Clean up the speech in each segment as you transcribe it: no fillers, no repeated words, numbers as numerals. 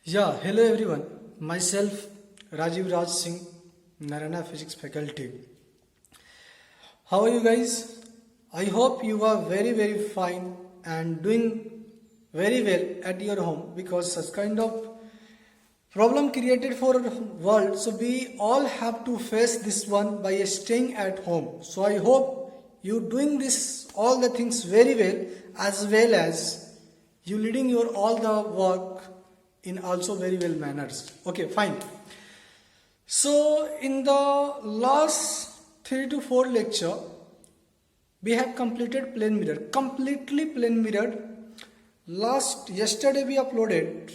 Yeah, hello everyone. Myself Rajiv Raj Singh, Narayana Physics faculty. How are you guys? I hope you are very fine and doing very well at your home because such kind of problem created for world. So we all have to face this one by staying at home. So I hope you doing this all the things very well as you leading your all the work in also very well manners. Okay, fine. So in the last 3 to 4 lecture, we have completed plane mirror, completely plane mirrored. Yesterday we uploaded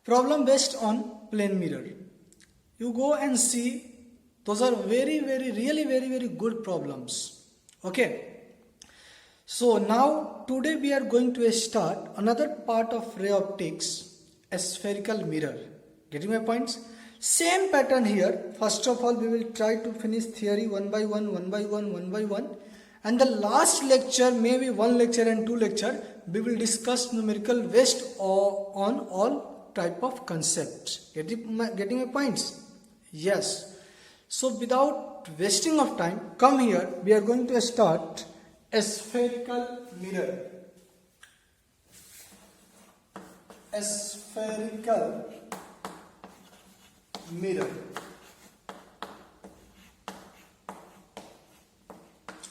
problem based on plane mirror. You go and see, those are really very good problems. Okay. So now today we are going to start another part of ray optics, a spherical mirror. Getting my points? Same pattern here. First of all, we will try to finish theory one by one. And the last lecture, maybe one lecture and two lecture, we will discuss numerical based on all type of concepts. Getting my points? Yes. So without wasting of time, come here. We are going to start a spherical mirror. A spherical mirror.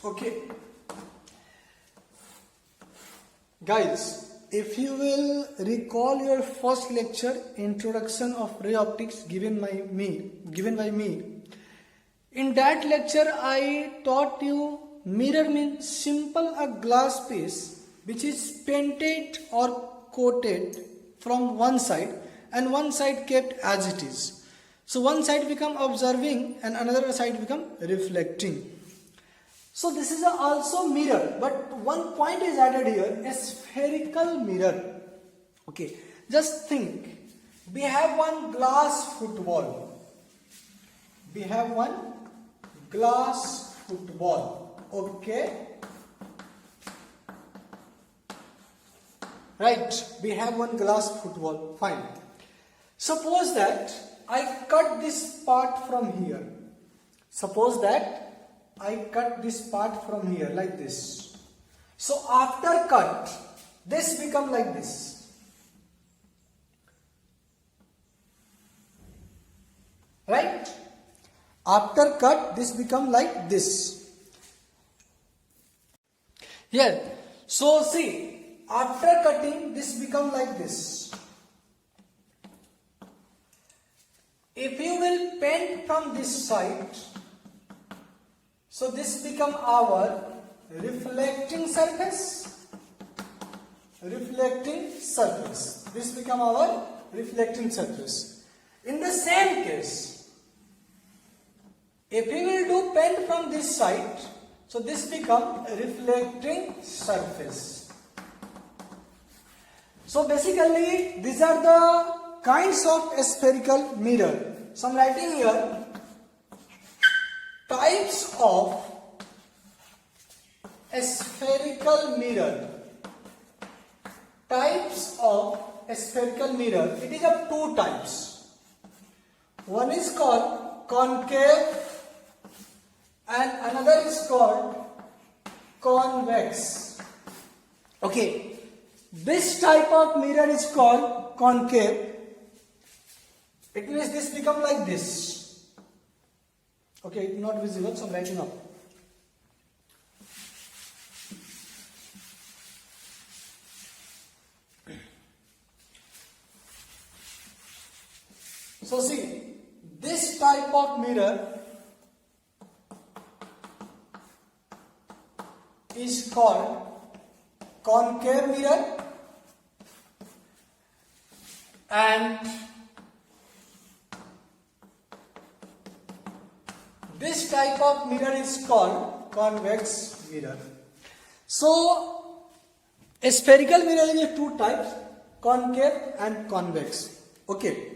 Okay. Guys, if you will recall your first lecture, introduction of ray optics given by me, in that lecture I taught you mirror means simple a glass piece which is painted or coated from one side and one side kept as it is. So one side become observing and another side become reflecting. So this is also mirror, but one point is added here, a spherical mirror. Okay, just think, we have one glass football. We have one glass football. Okay, right, we have one glass football, fine. Suppose that I cut this part from here. Suppose that I cut this part from here like this. So after cut, this become like this. Right? After cut, this become like this. Here, so see, after cutting, this become like this. If you will paint from this side, so this become our reflecting surface. Reflecting surface. This become our reflecting surface. In the same case, if we will do paint from this side, so this become reflecting surface. So basically these are the kinds of a spherical mirror. So I am writing here types of a spherical mirror. Types of a spherical mirror. It is of two types. One is called concave and another is called convex. Okay, this type of mirror is called concave. It means this become like this. Okay, not visible, so I am writing up. So see, this type of mirror is called concave mirror, and this type of mirror is called convex mirror. So a spherical mirror is two types, concave and convex. Okay.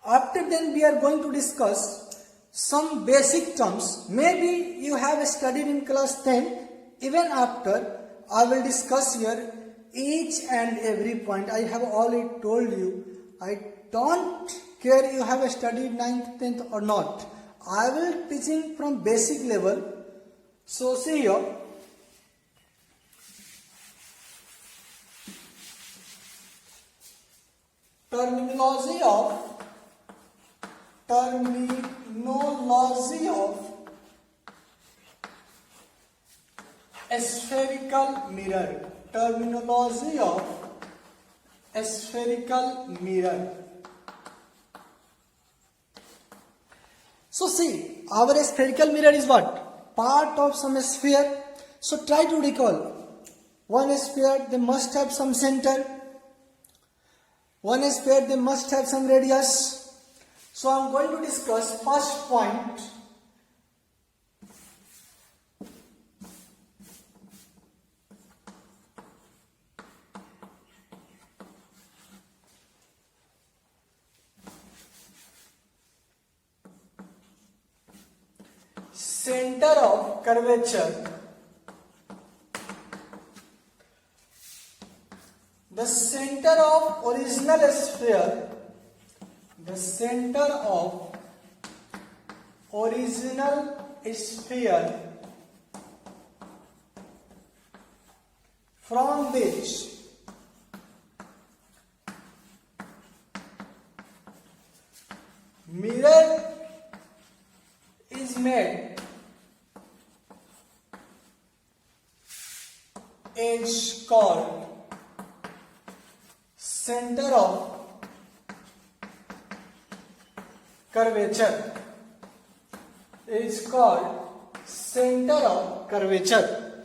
After then we are going to discuss some basic terms. Maybe you have studied in class 10. Even after, I will discuss here each and every point. I have already told you, I don't care you have studied 9th, 10th or not. I will teaching from basic level. So see here. Terminology of spherical mirror. Terminology of spherical mirror. So see, our spherical mirror is what? Part of some sphere. So try to recall. One sphere, they must have some center. One sphere, they must have some radius. So I am going to discuss first point. Center of curvature. The center of original sphere. The center of original sphere from which mirror is made is called center of curvature. Is called center of curvature.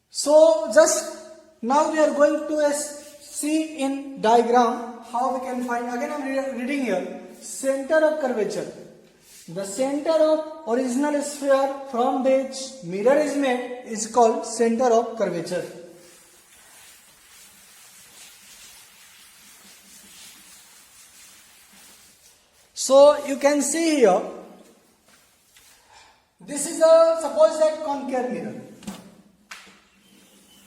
So just now we are going to see in diagram how we can find. Again I am reading here. Center of curvature. The center of original sphere from which mirror is made is called center of curvature. So you can see here, this is a, suppose that concave mirror.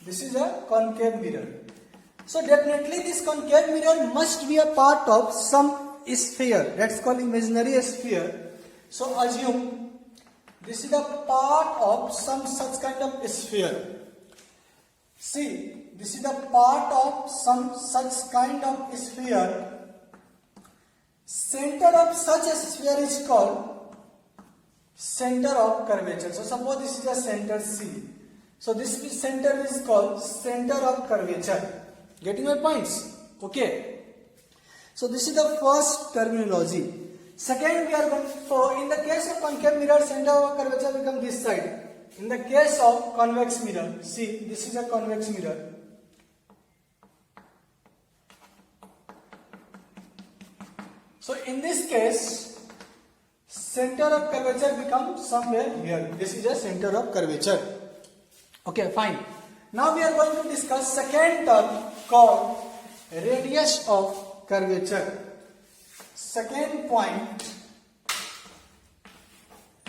This is a concave mirror. So definitely this concave mirror must be a part of some sphere. That's called imaginary sphere. So assume this is a part of some such kind of sphere. See, this is a part of some such kind of sphere. Center of such a sphere is called center of curvature. So suppose this is a center C. So this center is called center of curvature. Getting my points? Okay. So this is the first terminology. Second, we are going to, so in the case of concave mirror, center of curvature become this side. In the case of convex mirror, see, this is a convex mirror. So in this case, center of curvature becomes somewhere here. This is a center of curvature. Okay, fine. Now we are going to discuss second term called radius of curvature. Second point,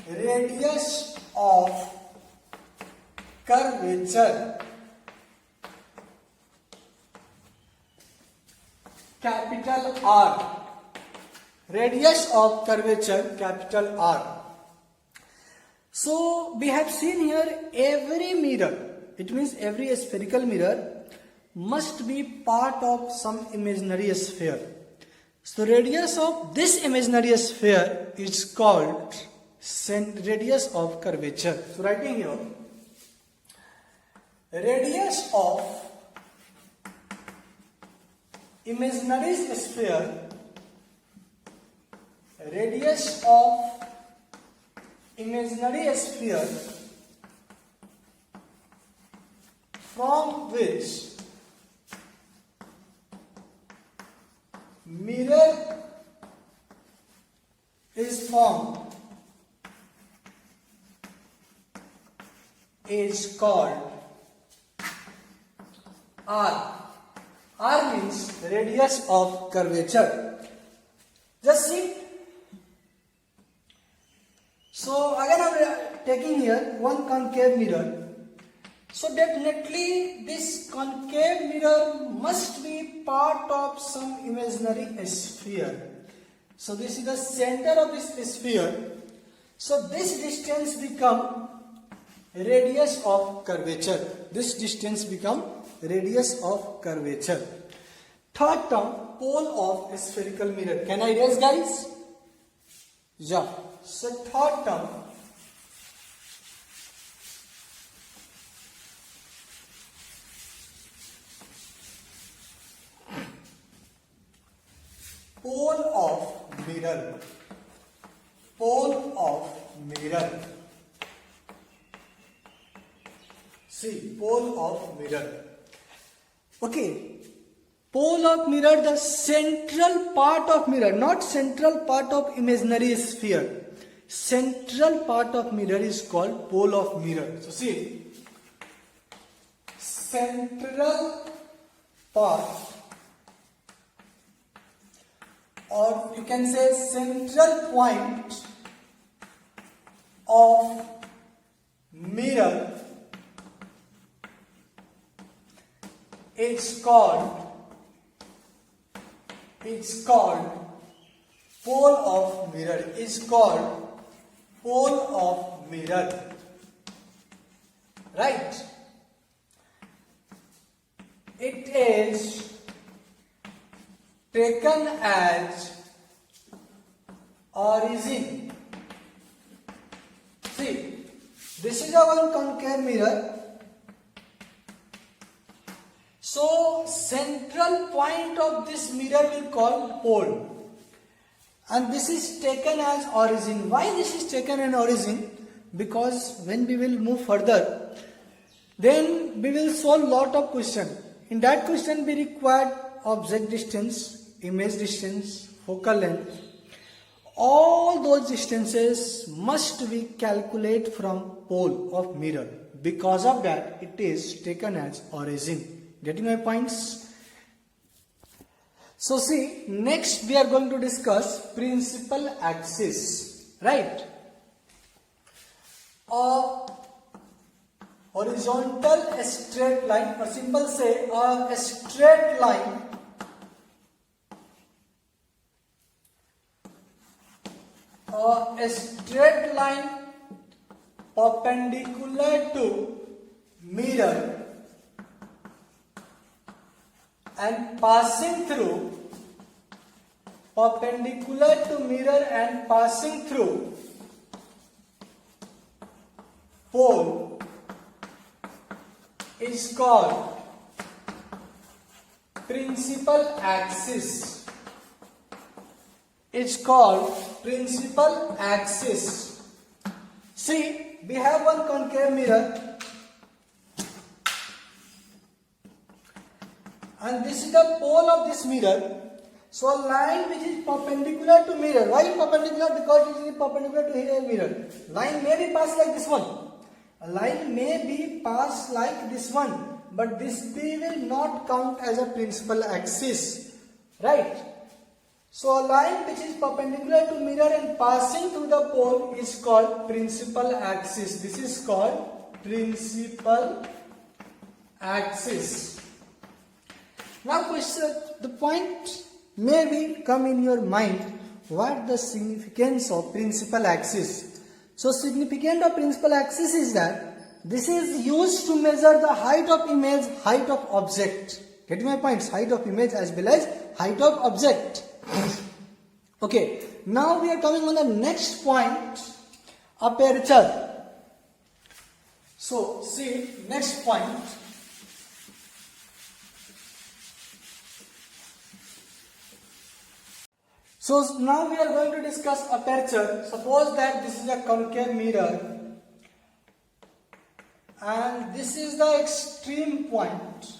radius of curvature. Capital R. Radius of curvature, capital R. So we have seen here every mirror, it means every spherical mirror must be part of some imaginary sphere. So radius of this imaginary sphere is called radius of curvature. So writing here, radius of imaginary sphere, radius of imaginary sphere from which mirror is formed is called R. R means radius of curvature. Just see. So again I am taking here one concave mirror So definitely this concave mirror must be part of some imaginary sphere. So this is the center of this sphere. So this distance become radius of curvature. This distance become radius of curvature. Third term, pole of spherical mirror. Can I raise, guys? Yeah. So third term, pole of mirror. Pole of mirror. See, pole of mirror. Okay. Pole of mirror, the central part of mirror, not central part of imaginary sphere. Central part of mirror is called pole of mirror. So see, central part, or you can say central point of mirror is called pole of mirror. Is called pole of mirror. Right? It is taken as origin. See, this is our concave mirror. So central point of this mirror will call pole, and this is taken as origin. Why this is taken as origin? Because when we will move further, then we will solve lot of question. In that question we require object distance, image distance, focal length. All those distances must be calculated from pole of mirror. Because of that, it is taken as origin. Getting my points? So see, next we are going to discuss principal axis, right? A horizontal straight line, or simple say a straight line perpendicular to mirror and passing through pole is called principal axis. It's called principal axis. See, we have one concave mirror, and this is the pole of this mirror. So a line which is perpendicular to mirror. Why perpendicular? Because it is perpendicular to here mirror. Line may be passed like this one. A line may be passed like this one, but this B will not count as a principal axis, right? So a line which is perpendicular to mirror and passing through the pole is called principal axis. This is called principal axis. Now question, the point may be come in your mind, what the significance of principal axis? So significance of principal axis is that this is used to measure the height of image, height of object. Get my points? Height of image as well as height of object. Okay, now we are coming on the next point, aperture. So see, next point. So now we are going to discuss aperture. Suppose that this is a concave mirror and this is the extreme point.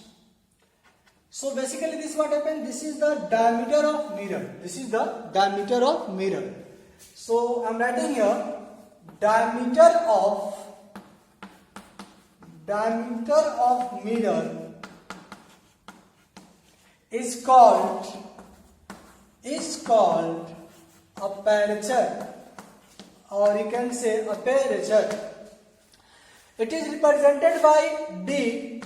So basically this is what happened. This is the diameter of mirror. This is the diameter of mirror. So I am writing here diameter of mirror is called aperture, or you can say aperture. It is represented by D.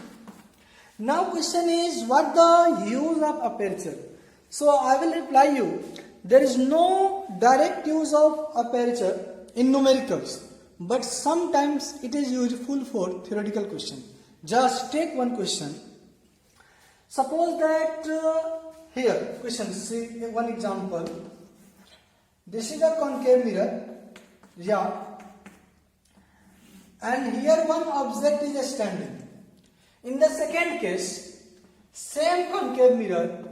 Now question is, what the use of aperture? So I will reply you, there is no direct use of aperture in numericals, but sometimes it is useful for theoretical question. Just take one question. Suppose that here question, see one example. This is a concave mirror, yeah, and here one object is standing. In the second case, same concave mirror.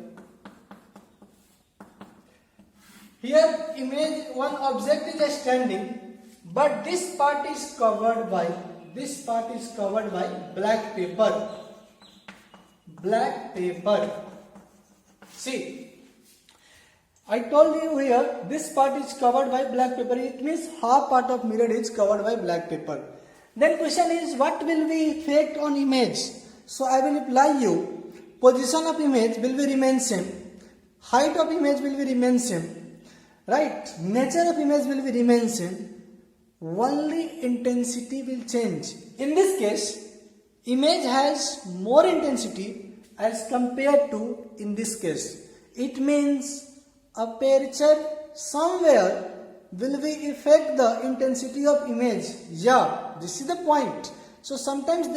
Here image one object is standing, but this part is covered by black paper. Black paper. See, I told you here this part is covered by black paper. It means half part of mirror is covered by black paper. Then question is, what will be effect on image? So I will reply you, position of image will be remain same, height of image will be remain same, right? Nature of image will be remain same. Only intensity will change. In this case, image has more intensity as compared to in this case. It means aperture somewhere will be affect the intensity of image. Yeah, this is the point. So sometimes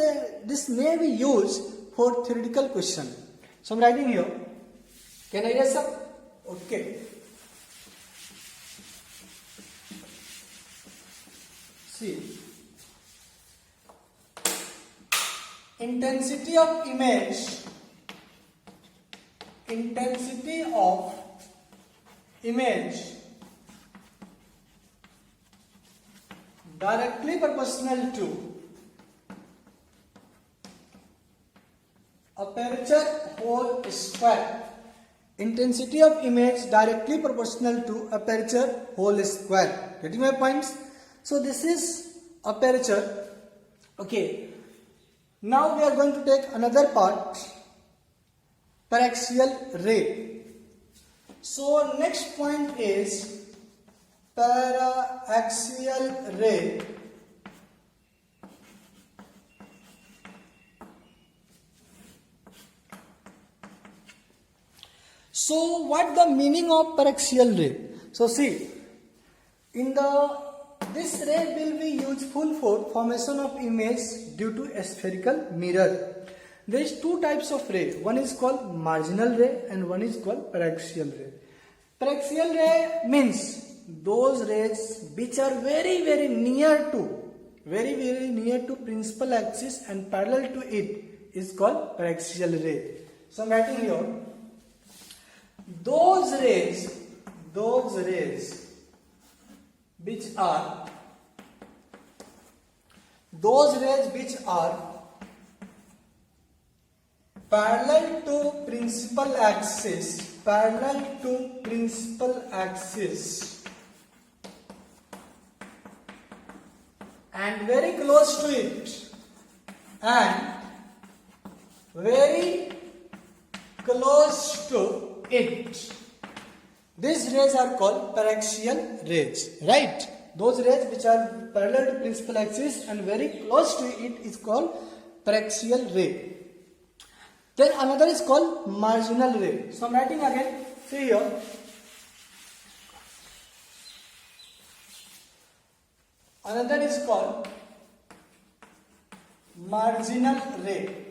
this may be used for theoretical question. So I'm writing here. Can I erase up? Okay. See, intensity of image directly proportional to aperture whole square. Intensity of image directly proportional to aperture whole square. Getting my points? So this is aperture. Okay. Now we are going to take another part, paraxial ray. So next point is paraxial ray. So what the meaning of paraxial ray? So see, in this ray will be useful for formation of image due to a spherical mirror. There is two types of ray. One is called marginal ray and one is called paraxial ray. Paraxial ray means those rays which are very near to principal axis and parallel to it is called paraxial ray. So I'm writing here, those rays which are parallel to principal axis and very close to it these rays are called paraxial rays, right? Those rays which are parallel to principal axis and very close to it is called paraxial ray. Then another is called marginal ray. So I'm writing again, see here. Another is called marginal ray.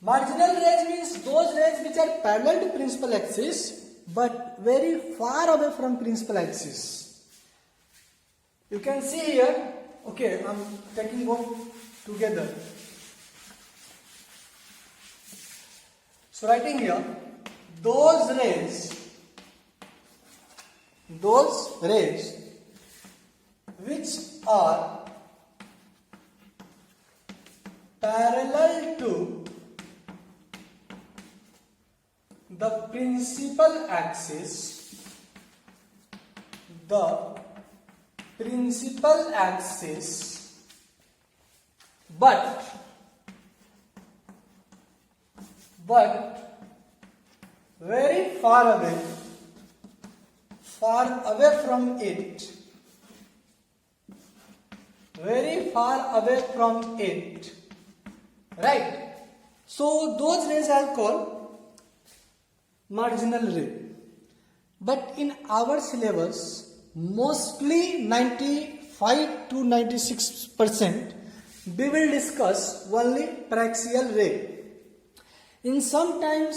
Marginal rays means those rays which are parallel to principal axis but very far away from principal axis. You can see here, okay, I'm taking both together. So writing here, those rays which are parallel to the principal axis but very far away from it very far away from it, right? So those rays are called marginal ray. But in our syllabus, mostly 95 to 96%, we will discuss only paraxial ray. In sometimes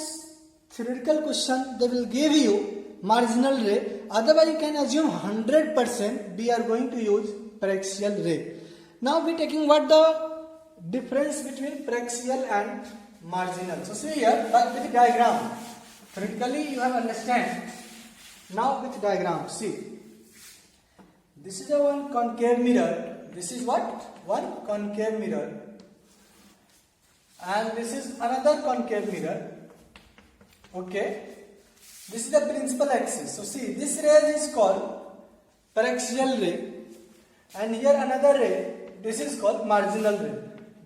theoretical question, they will give you marginal ray. Otherwise, you can assume 100% we are going to use paraxial ray. Now we are taking what the difference between paraxial and marginal. So see here, but with diagram. Theoretically, you have understand. Now with diagram, see. This is a one concave mirror. This is what? One concave mirror. And this is another concave mirror. Okay. This is the principal axis. So see, this ray is called paraxial ray. And here another ray. This is called marginal ray.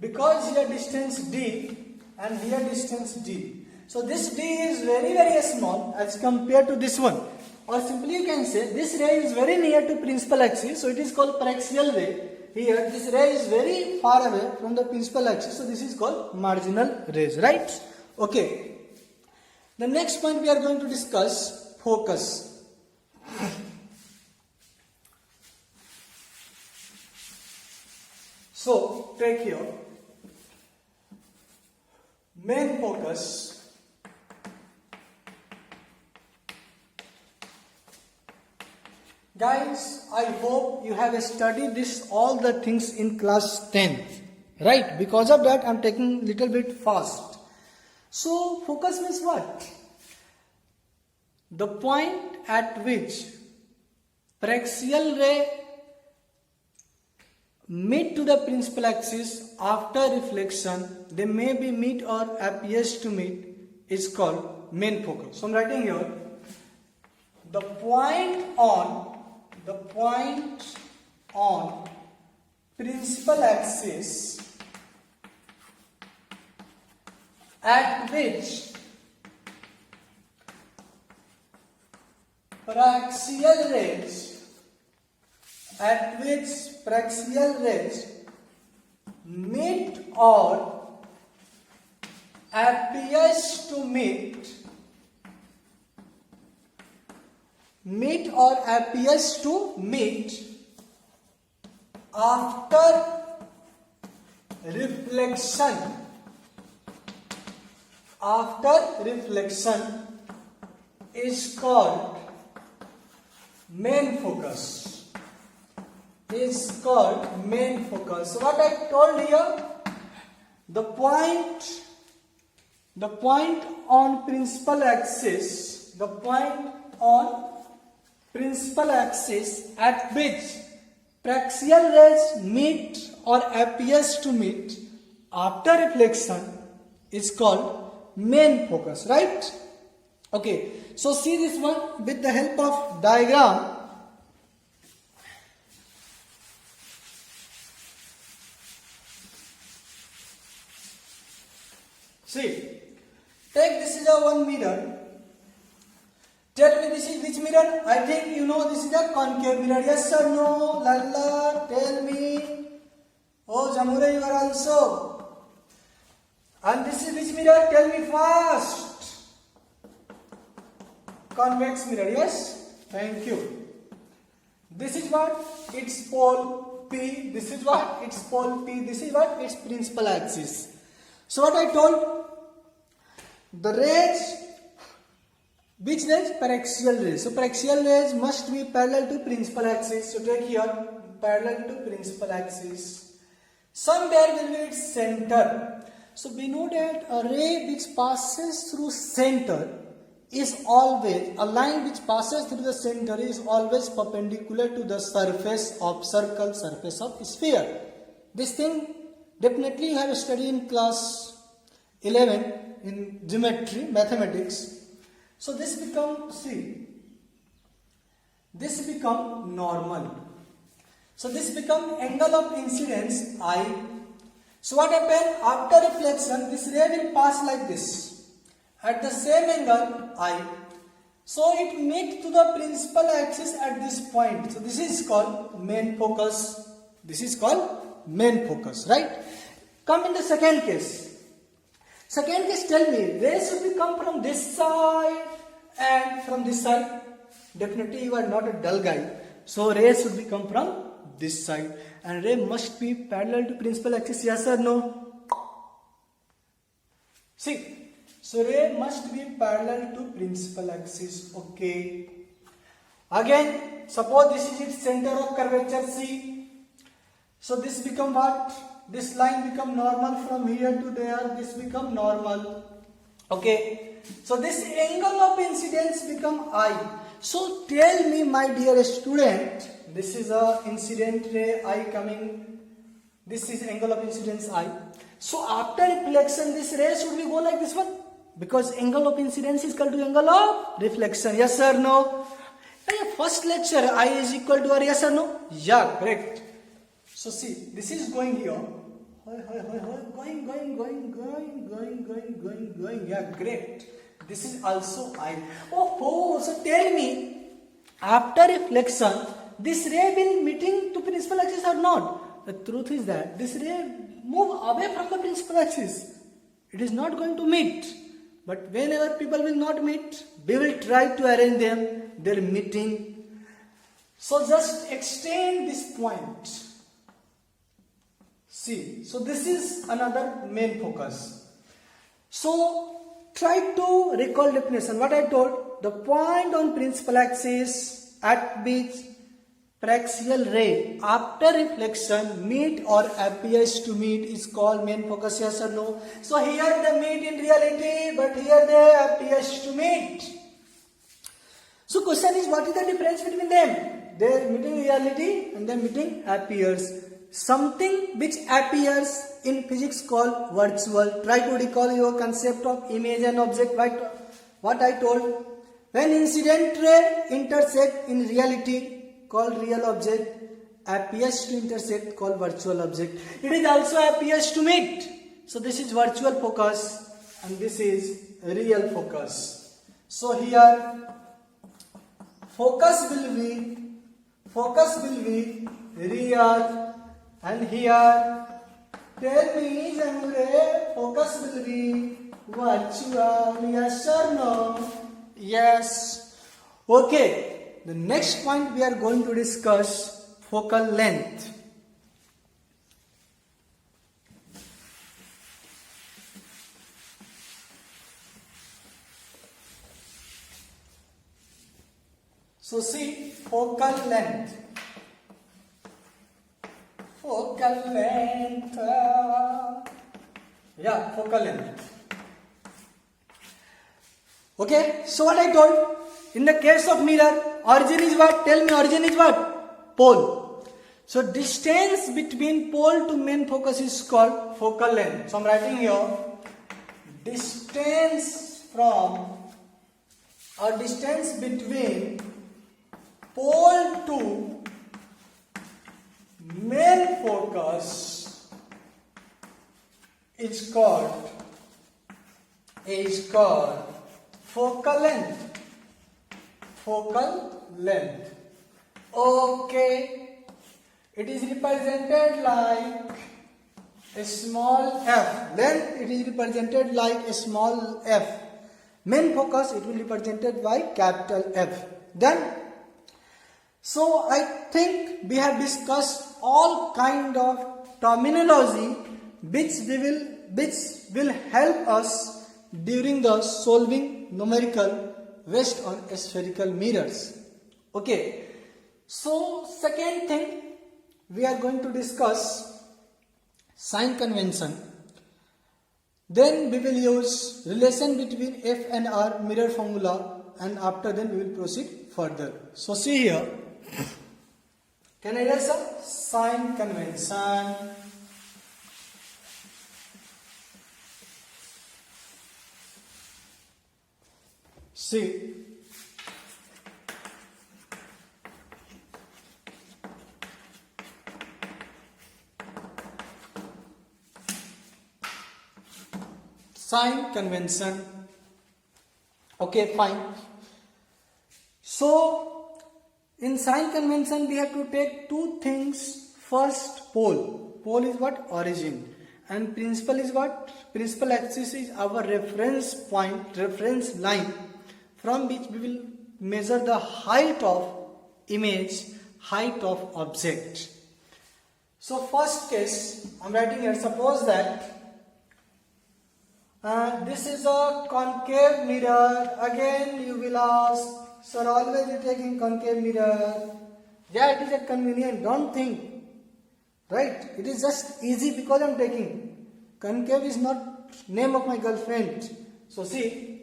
Because here distance D and here distance D. So this D is very, very small as compared to this one. Or simply you can say this ray is very near to principal axis. So it is called paraxial ray. Here this ray is very far away from the principal axis. So this is called marginal rays. Right? Okay. The next point we are going to discuss focus. So take here main focus. Guys, I hope you have studied this all the things in class 10th, right? Because of that, I am taking little bit fast. So, focus means what? The point at which paraxial ray meet to the principal axis after reflection, they may be meet or appears to meet, is called main focus. So, I am writing here, the point on principal axis at which paraxial rays meet or appears to meet after reflection is called main focus. So what I told here, the point on principal axis, at which paraxial rays meet or appears to meet after reflection is called main focus, right? Okay, so see this one with the help of diagram. See, take this is a one mirror. Tell me this is which mirror? I think you know this is a concave mirror. Yes or no? Lalla, tell me. Oh, Jamura, you are also. And this is which mirror? Tell me fast. Convex mirror, yes? Thank you. This is what? Its pole P. This is what? Its pole P. This is what? Its principal axis. So what I told? The rays, which rays? Paraxial rays. So paraxial rays must be parallel to principal axis. So take here, parallel to principal axis. Somewhere will be its center. So we know that a ray which passes through center is always, a line which passes through the center is always perpendicular to the surface of circle, surface of sphere. This thing definitely you have studied in class 11 in geometry, mathematics. So this become, see, this become normal. So this become angle of incidence I. So what happen? After reflection, this ray will pass like this at the same angle I. So it meets to the principal axis at this point. So this is called main focus. This is called main focus, right? Come in the second case. Second case, tell me, rays should be come from this side and from this side. Definitely you are not a dull guy. So rays should be come from this side. And ray must be parallel to principal axis, yes or no? See, so ray must be parallel to principal axis, okay. Again, suppose this is its center of curvature, C. So this become what? This line become normal from here to there, this become normal, okay. So this angle of incidence become I. So tell me, my dear student, this is a incident ray I coming, this is angle of incidence I. So after reflection, this ray should be go like this one, because angle of incidence is equal to angle of reflection, yes or no? First lecture, I is equal to R, yes or no? Yeah, correct. So see, this is going here, going, yeah, great. This is also I. Oh, so tell me, after reflection, this ray will meeting to principal axis or not? The truth is that this ray move away from the principal axis. It is not going to meet. But whenever people will not meet, we will try to arrange them, their meeting. So just extend this point. See, so this is another main focus. So try to recall definition. What I told, the point on principal axis at which paraxial ray after reflection meet or appears to meet is called main focus, yes or no? So here they meet in reality, but here they appears to meet. So question is, what is the difference between them? They are meeting reality and they are meeting appears. Something which appears in physics called virtual. Try to recall your concept of image and object. What I told. When incident ray intersect in reality called real object, appears to intersect called virtual object. It is also appears to meet. So this is virtual focus and this is real focus. So here focus will be real. And here, tell me, Jamure, focus will be virtual, yes or no? Yes. Okay, the next point we are going to discuss focal length. So see, focal length. Focal length. Yeah, focal length. Okay, so what I told, in the case of mirror, origin is what? Tell me, origin is what? Pole. So distance between pole to main focus is called focal length. So I am writing here, distance from or distance between pole to main focus is called focal length. Focal length. Okay. It is represented like a small f. Length, it is represented like a small f. Main focus, it will be represented by capital F. Then, so I think we have discussed all kind of terminology which will help us during the solving numerical based on spherical mirrors. Okay. So second thing, we are going to discuss sign convention. Then we will use relation between F and R mirror formula, and after then we will proceed further. So see here. Can I write some sign convention? See. Sign convention. Okay, fine. So, in sign convention, we have to take two things First pole. Pole is what? Origin. And principal is what? Principal axis is our reference point, reference line from which we will measure the height of image, height of object. So first case, I am writing here, suppose that this is a concave mirror. Again you will ask, sir, always you taking concave mirror. Yeah, it is a convenient, don't think. Right? It is just easy because I am taking. Concave is not name of my girlfriend. So see,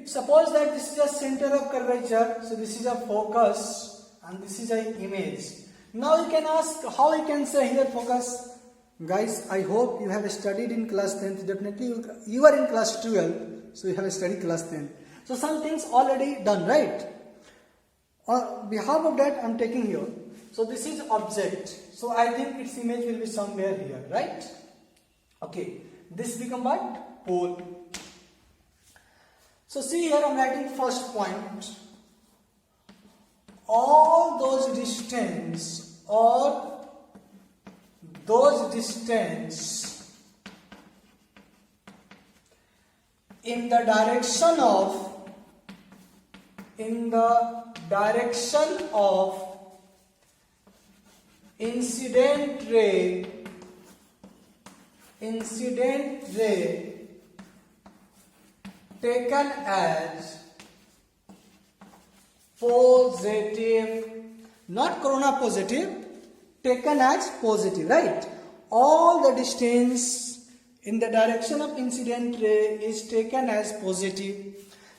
suppose that this is a center of curvature. So this is a focus and this is an image. Now you can ask how you can say here focus. Guys, I hope you have studied in class 10th. Definitely you are in class 12. So you have studied class 10. So some things already done, right? On behalf of that I am taking here. So this is object. So I think its image will be somewhere here, right? Okay. This become what? Pole. So see here I am writing first point. All those distance or those distance in the direction of incident ray taken as positive, not corona positive, taken as positive, right? All the distance in the direction of incident ray is taken as positive.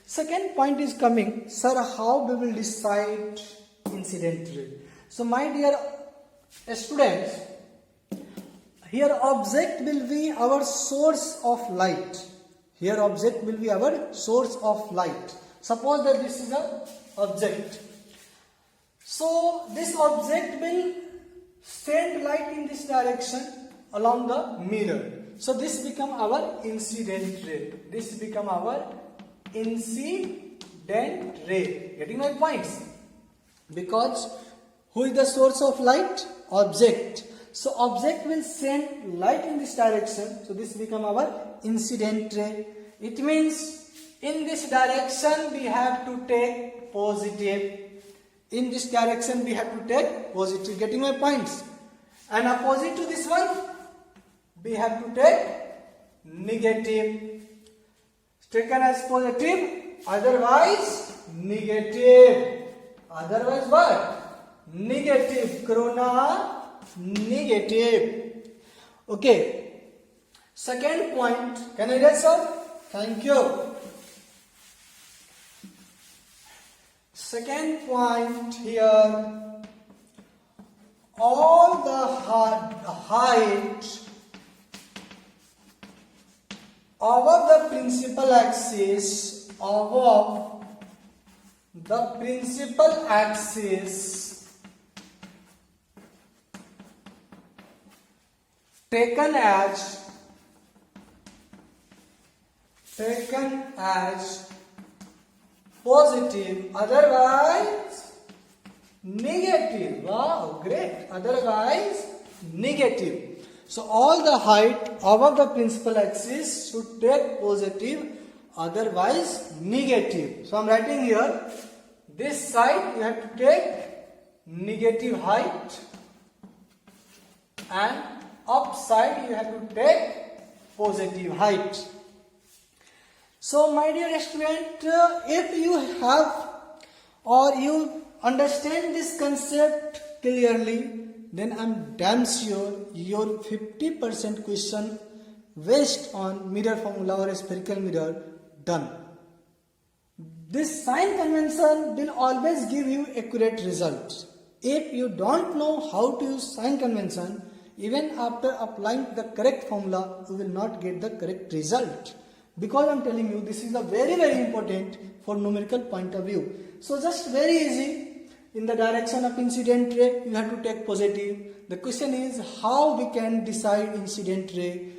Second point is coming, sir, how we will decide incident ray? So my dear students, here object will be our source of light. Here object will be our source of light. Suppose that this is a object. So this object will send light in this direction along the mirror. So this become our incident ray. This become our incident ray. Getting my points? Because who is the source of light? Object. So object will send light in this direction. So this become our incident ray. It means in this direction we have to take positive. In this direction we have to take positive. Getting my points? And opposite to this one, we have to take negative. Taken as positive, otherwise negative. Otherwise what? Negative. Corona negative. Okay. Second point. Can I get sir? Thank you. Second point here. All the height above the principal axis, above the principal axis taken as positive, otherwise negative. Wow, great. Otherwise negative. So all the height above the principal axis should take positive, otherwise negative. So I am writing here, this side you have to take negative height and upside you have to take positive height. So my dear student, if you have or you understand this concept clearly, then I am damn sure your 50% question based on mirror formula or a spherical mirror done. This sign convention will always give you accurate results. If you don't know how to use sign convention, even after applying the correct formula, you will not get the correct result. Because I am telling you, this is a very important for numerical point of view. So just very easy. In the direction of incident ray, you have to take positive. The question is how we can decide incident ray.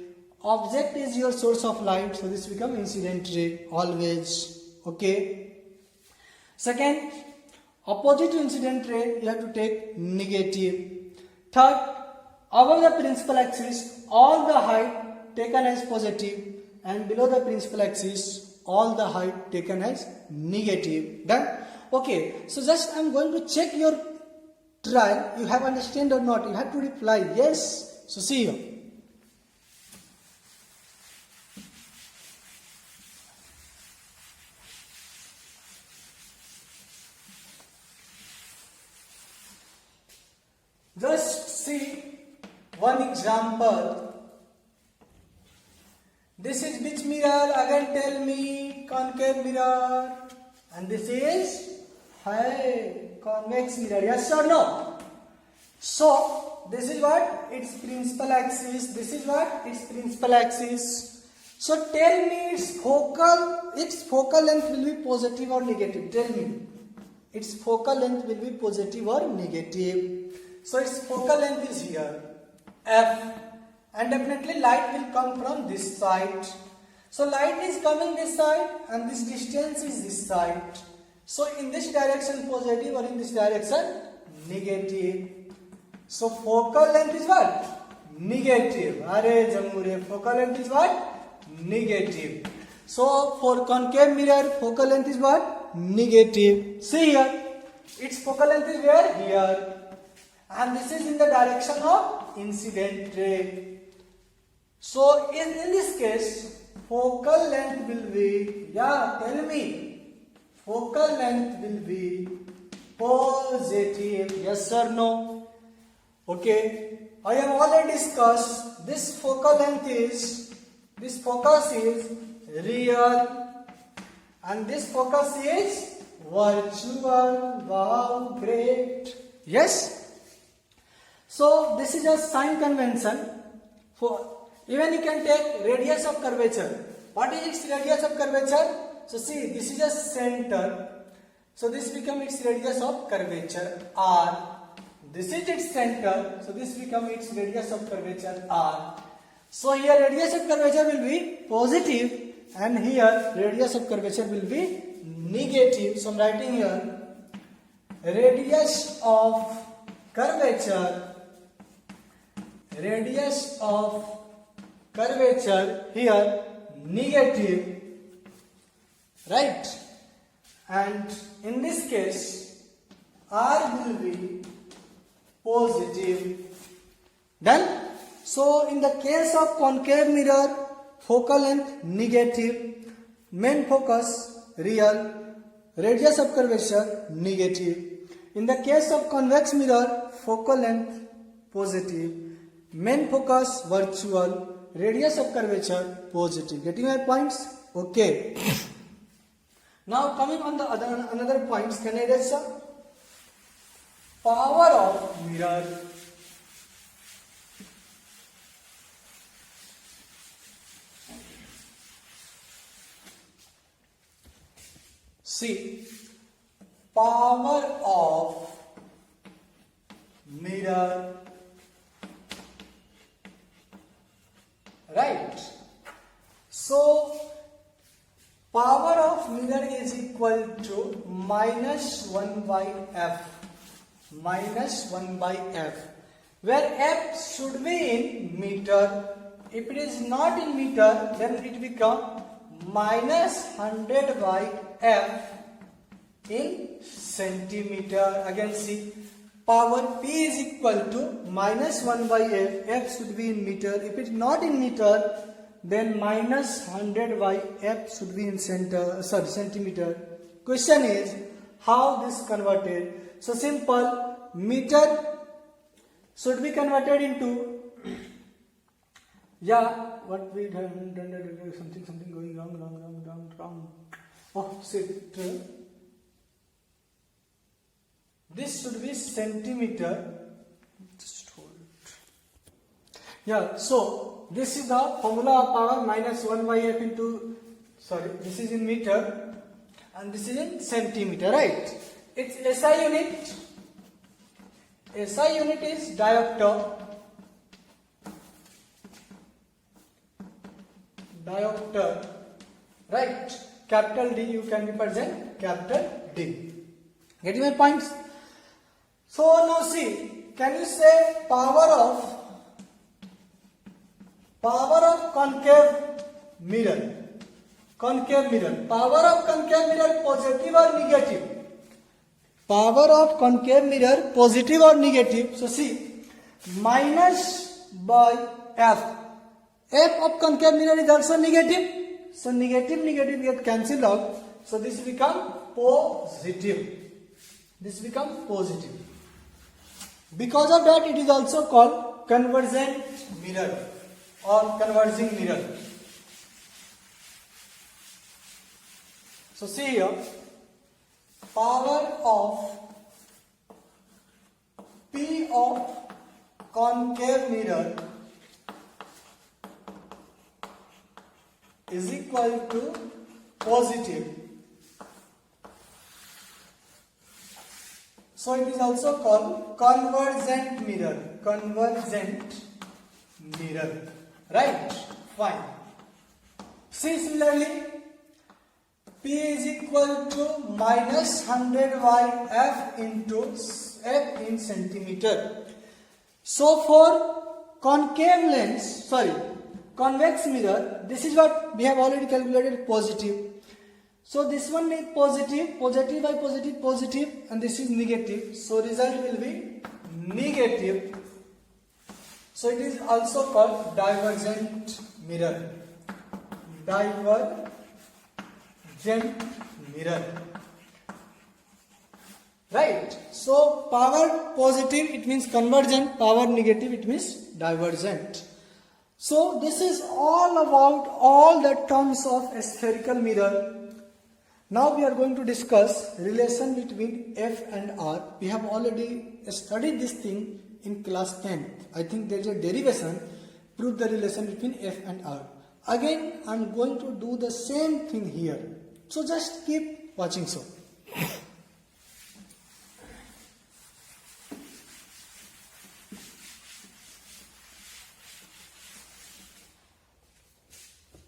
Object is your source of light, so this becomes incident ray always. Okay. Second, opposite to incident ray, you have to take negative. Third, above the principal axis, all the height taken as positive, and below the principal axis, all the height taken as negative. Done? Okay, so just I am going to check your trial. You have understand or not? You have to reply yes. So see you. Just see one example. This is which mirror? Again tell me. Concave mirror. And this is convex mirror. Yes or no? So this is what? Its principal axis. This is what? Its principal axis. So tell me its focal length will be positive or negative. Tell me. Its focal length will be positive or negative. So its focal length is here, F, and definitely light will come from this side. So light is coming this side and this distance is this side. So in this direction positive or in this direction negative. So focal length is what? Negative. Are Jamure, focal length is what? Negative. So for concave mirror, focal length is what? Negative. See here, its focal length is where? Here. And this is in the direction of incident ray. So in this case, focal length will be, tell me, focal length will be positive. Yes or no? Okay. I have already discussed this focal length is, this focus is real and this focus is virtual. Wow, great. Yes. So this is a sign convention. For even you can take radius of curvature. What is its radius of curvature? So see, this is a center. So this becomes its radius of curvature R. This is its center. So this becomes its radius of curvature R. So here radius of curvature will be positive and here radius of curvature will be negative. So I am writing here radius of curvature here negative, right? And in this case R will be positive. Done? So in the case of concave mirror, focal length negative, main focus real, radius of curvature negative. In the case of convex mirror, focal length positive, main focus virtual, radius of curvature positive. Getting my points? Okay. Now coming on the another points, can I raise some? Power of mirror. See, power of mirror. Right. So power of mirror is equal to minus 1 by F. Minus 1 by F. Where F should be in meter. If it is not in meter, then it becomes minus 100 by F in centimeter. Again see, power P is equal to minus 1 by F. F should be in meter. If it is not in meter, then minus 100 by F should be in centimeter. Question is, how this converted? So simple, meter should be converted into, what we have done, something going wrong. Oh, shit. This should be centimeter. Just hold it. So this is the formula of power minus 1 by F into, this is in meter and this is in centimeter, right? Its SI unit. SI unit is diopter. Diopter, right? Capital D, you can represent capital D. Getting my points? So now see, can you say power of concave mirror? Concave mirror. Power of concave mirror positive or negative? Power of concave mirror positive or negative? So see, minus by f. F of concave mirror is also negative. So negative get cancelled out. So this become positive. This become positive. Because of that, it is also called convergent mirror or converging mirror. So see here, power of P of concave mirror is equal to positive. So it is also called convergent mirror. Convergent mirror. Right? Fine. See similarly, P is equal to minus 100 by F into F in centimeter. So for convex mirror, this is what we have already calculated, positive. So this one is positive by positive, and this is negative. So result will be negative. So it is also called divergent mirror. Divergent mirror. Right? So power positive, it means convergent. Power negative, it means divergent. So this is all about all the terms of a spherical mirror. Now we are going to discuss relation between F and R. We have already studied this thing in class 10. I think there is a derivation, prove the relation between F and R. Again, I am going to do the same thing here. So just keep watching so.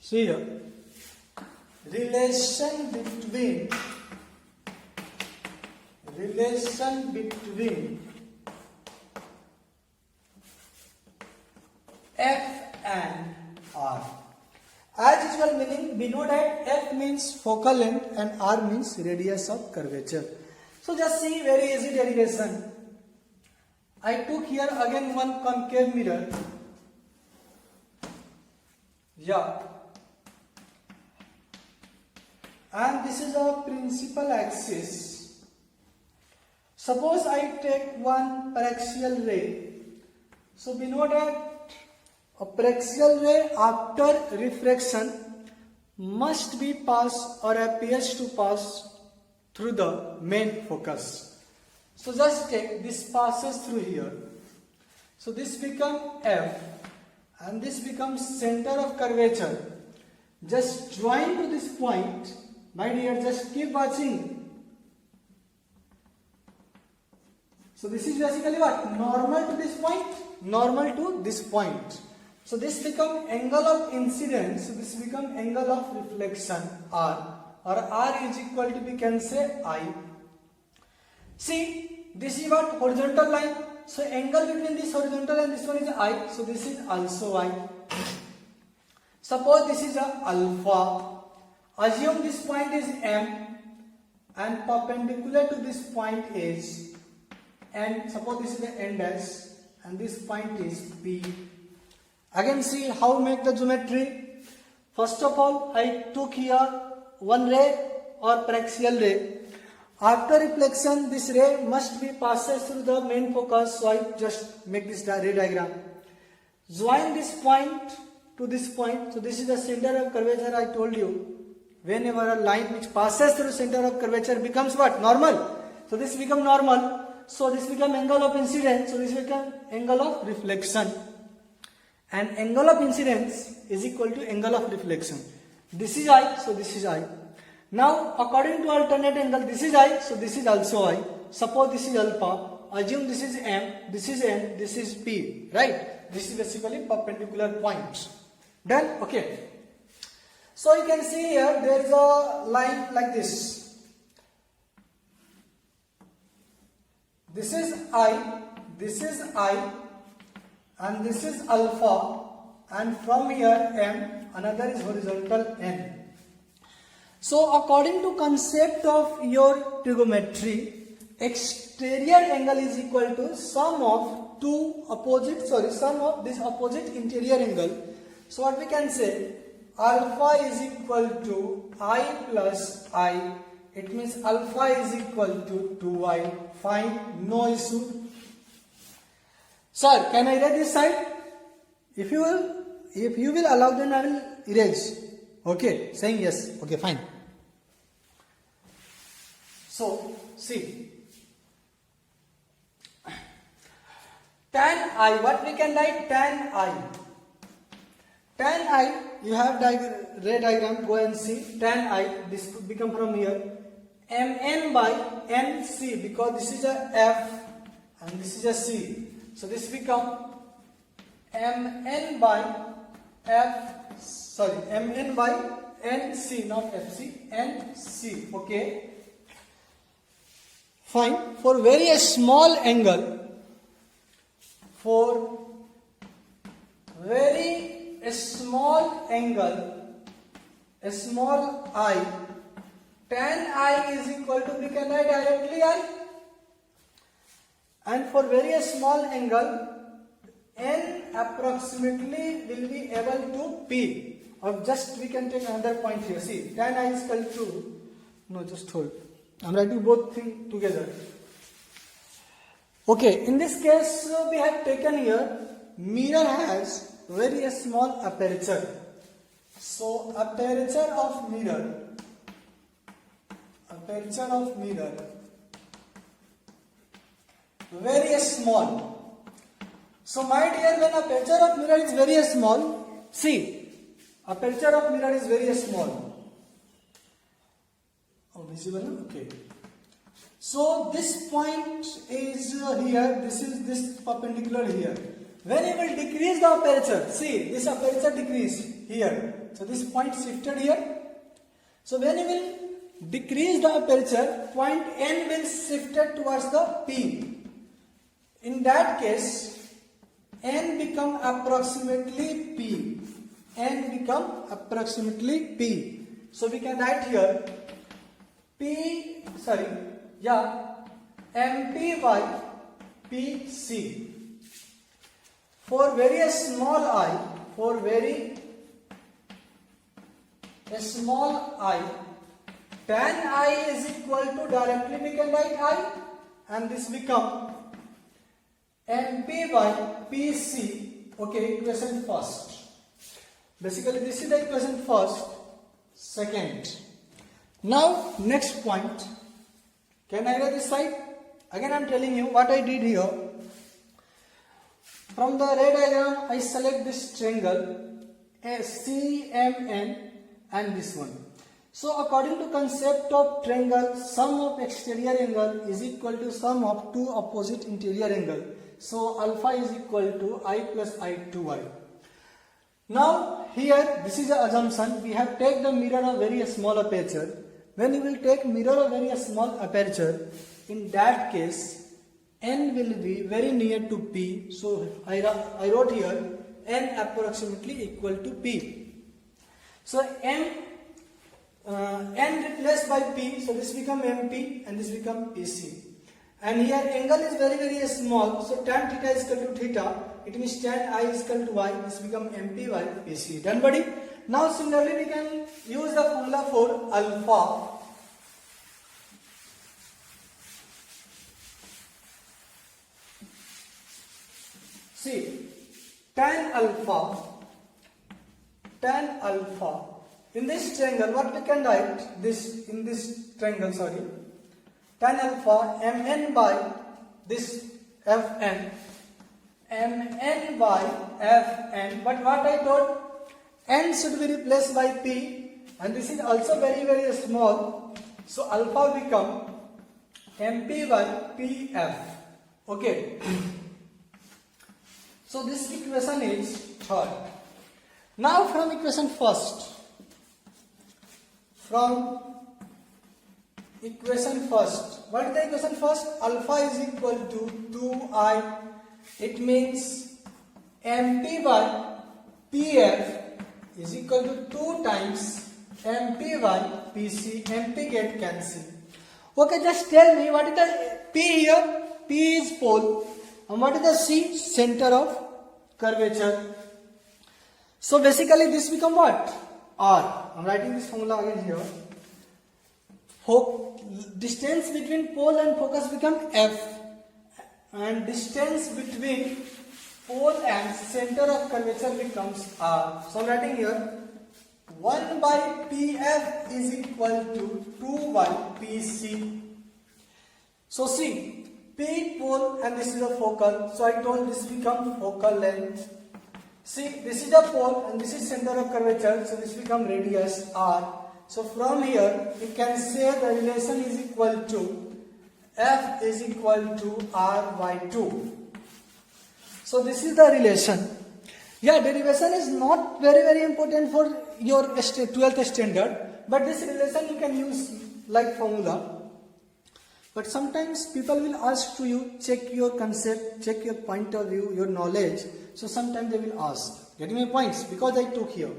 See here, relation between F and R. As usual, meaning we know that F means focal length and R means radius of curvature. So just see, very easy derivation. I took here again one concave mirror. Yeah. And this is a principal axis. Suppose I take one paraxial ray. So we know that a paraxial ray after refraction must be pass or appears to pass through the main focus. So just take this passes through here. So this becomes F and this becomes center of curvature. Just join to this point. My dear, just keep watching. So this is basically what? Normal to this point. Normal to this point. So this becomes angle of incidence. So this becomes angle of reflection, R. Or R is equal to, we can say, I. See, this is what? Horizontal line. So angle between this horizontal and this one is I. So this is also I. Suppose this is a alpha. Assume this point is M and perpendicular to this point is N. Suppose this is the N dash and this point is P. Again see how make the geometry. First of all, I took here one ray or paraxial ray. After reflection, this ray must be passes through the main focus. So I just make this ray diagram. Join this point to this point. So this is the center of curvature. I told you. Whenever a line which passes through center of curvature becomes what? Normal. So this becomes normal. So this becomes angle of incidence. So this becomes angle of reflection. And angle of incidence is equal to angle of reflection. This is I. So this is I. Now according to alternate angle, this is I. So this is also I. Suppose this is alpha. Assume this is M. This is N. This is P. Right? This is basically perpendicular points. Done? Okay. So you can see here there is a line like this. This is I, this is I, and this is alpha, and from here M, another is horizontal N. So according to concept of your trigonometry, exterior angle is equal to sum of this opposite interior angle. So what we can say, alpha is equal to I plus I. It means alpha is equal to 2I. Fine, no issue. Sir, can I erase this side? If you will allow, then I will erase. Okay, saying yes. Okay, fine. So, see. Tan I, what we can write? Tan I. Tan I, you have ray diagram, go and see. Tan I, this could become from here. Mn by Nc, because this is a F and this is a C. So this become Mn by Nc, not Fc, Nc. Okay. Fine. For very small angle, a small I, tan I is equal to, we can write directly I. And for very small angle, N approximately will be able to P. Or just we can take another point here. See, tan I is equal to, no, just hold. I am writing both things together. Okay, in this case we have taken here, mirror has very small aperture. So aperture of mirror, very small. So my dear, when aperture of mirror is very small, see, aperture of mirror is very small. Oh, visible now? Okay. So this point is here, this is this perpendicular here. When you will decrease the aperture, see, this aperture decreased here. So this point shifted here. So when you will decrease the aperture, point N will shifted towards the P. In that case, N become approximately P. So we can write here MP by PC. For very small I, tan I is equal to, directly we can write I, and this become MP by PC. Okay, equation first. Basically this is the equation first. Second. Now next point. Can I write this side? Again I am telling you what I did here. From the ray diagram I select this triangle CMN and this one. So according to concept of triangle, sum of exterior angle is equal to sum of two opposite interior angle. So alpha is equal to I plus I 2I. Now here this is the assumption, we have taken the mirror of very small aperture. When you will take mirror of very small aperture, in that case N will be very near to P. So I wrote here N approximately equal to P. So N replaced by P, so this become MP and this become PC. And here angle is very small, so tan theta is equal to theta. It means tan I is equal to Y. This become MP by PC. Done, buddy? Now similarly we can use the formula for alpha. See, tan alpha. In this triangle, what we can write? This in this triangle, tan alpha Mn by this Fn. Mn by Fn. But what I told? N should be replaced by P, and this is also very small. So alpha become MP by PF. Okay. So this equation is third. Now from equation first, from equation first. What is the equation first? Alpha is equal to 2I. It means MP by PF is equal to 2 times MP by PC. MP get cancelled. Okay, just tell me what is the P here? P is pole. And what is the C? Center of curvature. So basically this become what? R. I am writing this formula again here. Distance between pole and focus become F. And distance between pole and center of curvature becomes R. So I am writing here 1 by PF is equal to 2 by PC. So see, P pole and this is a focal. So I told this become focal length. See, this is a pole and this is center of curvature. So this become radius R. So from here you can say the relation is equal to F is equal to R by 2. So this is the relation. Yeah, derivation is not very important for your 12th standard, but this relation you can use like formula. But sometimes people will ask to you, check your concept, check your point of view, your knowledge. So sometimes they will ask, getting my points, because I took here.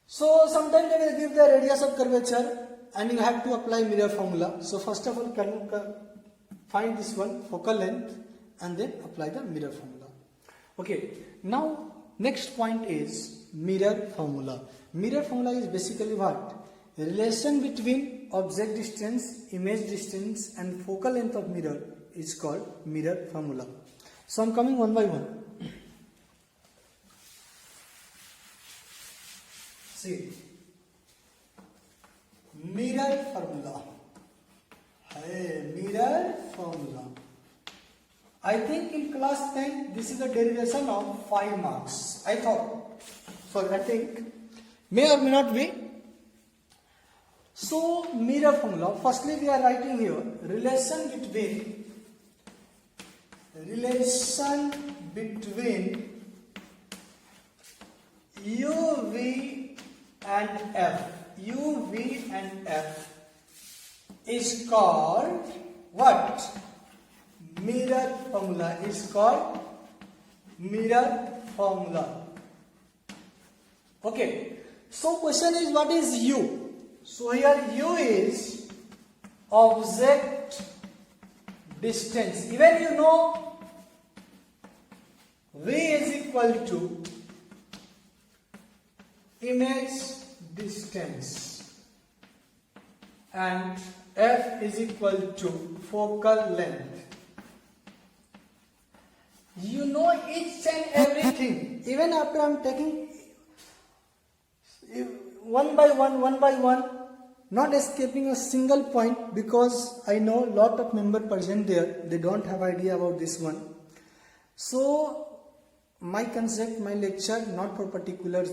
So sometimes they will give the radius of curvature and you have to apply mirror formula. So first of all, find this one, focal length, and then apply the mirror formula. Okay, now next point is mirror formula. Mirror formula is basically what? Relation between object distance, image distance and focal length of mirror is called mirror formula. So I am coming one by one. See, mirror formula. Hey, mirror formula. I think in class 10 this is a derivation of 5 marks. I think may or may not be. So mirror formula, firstly we are writing here relation between UV and F. UV and F is called what? Mirror formula is called mirror formula. Okay, so question is what is U? So here U is object distance. Even you know V is equal to image distance and F is equal to focal length. You know each and everything. Even after I am taking one by one, not escaping a single point, because I know lot of members present there, they don't have idea about this one. So my concept, my lecture, not for particular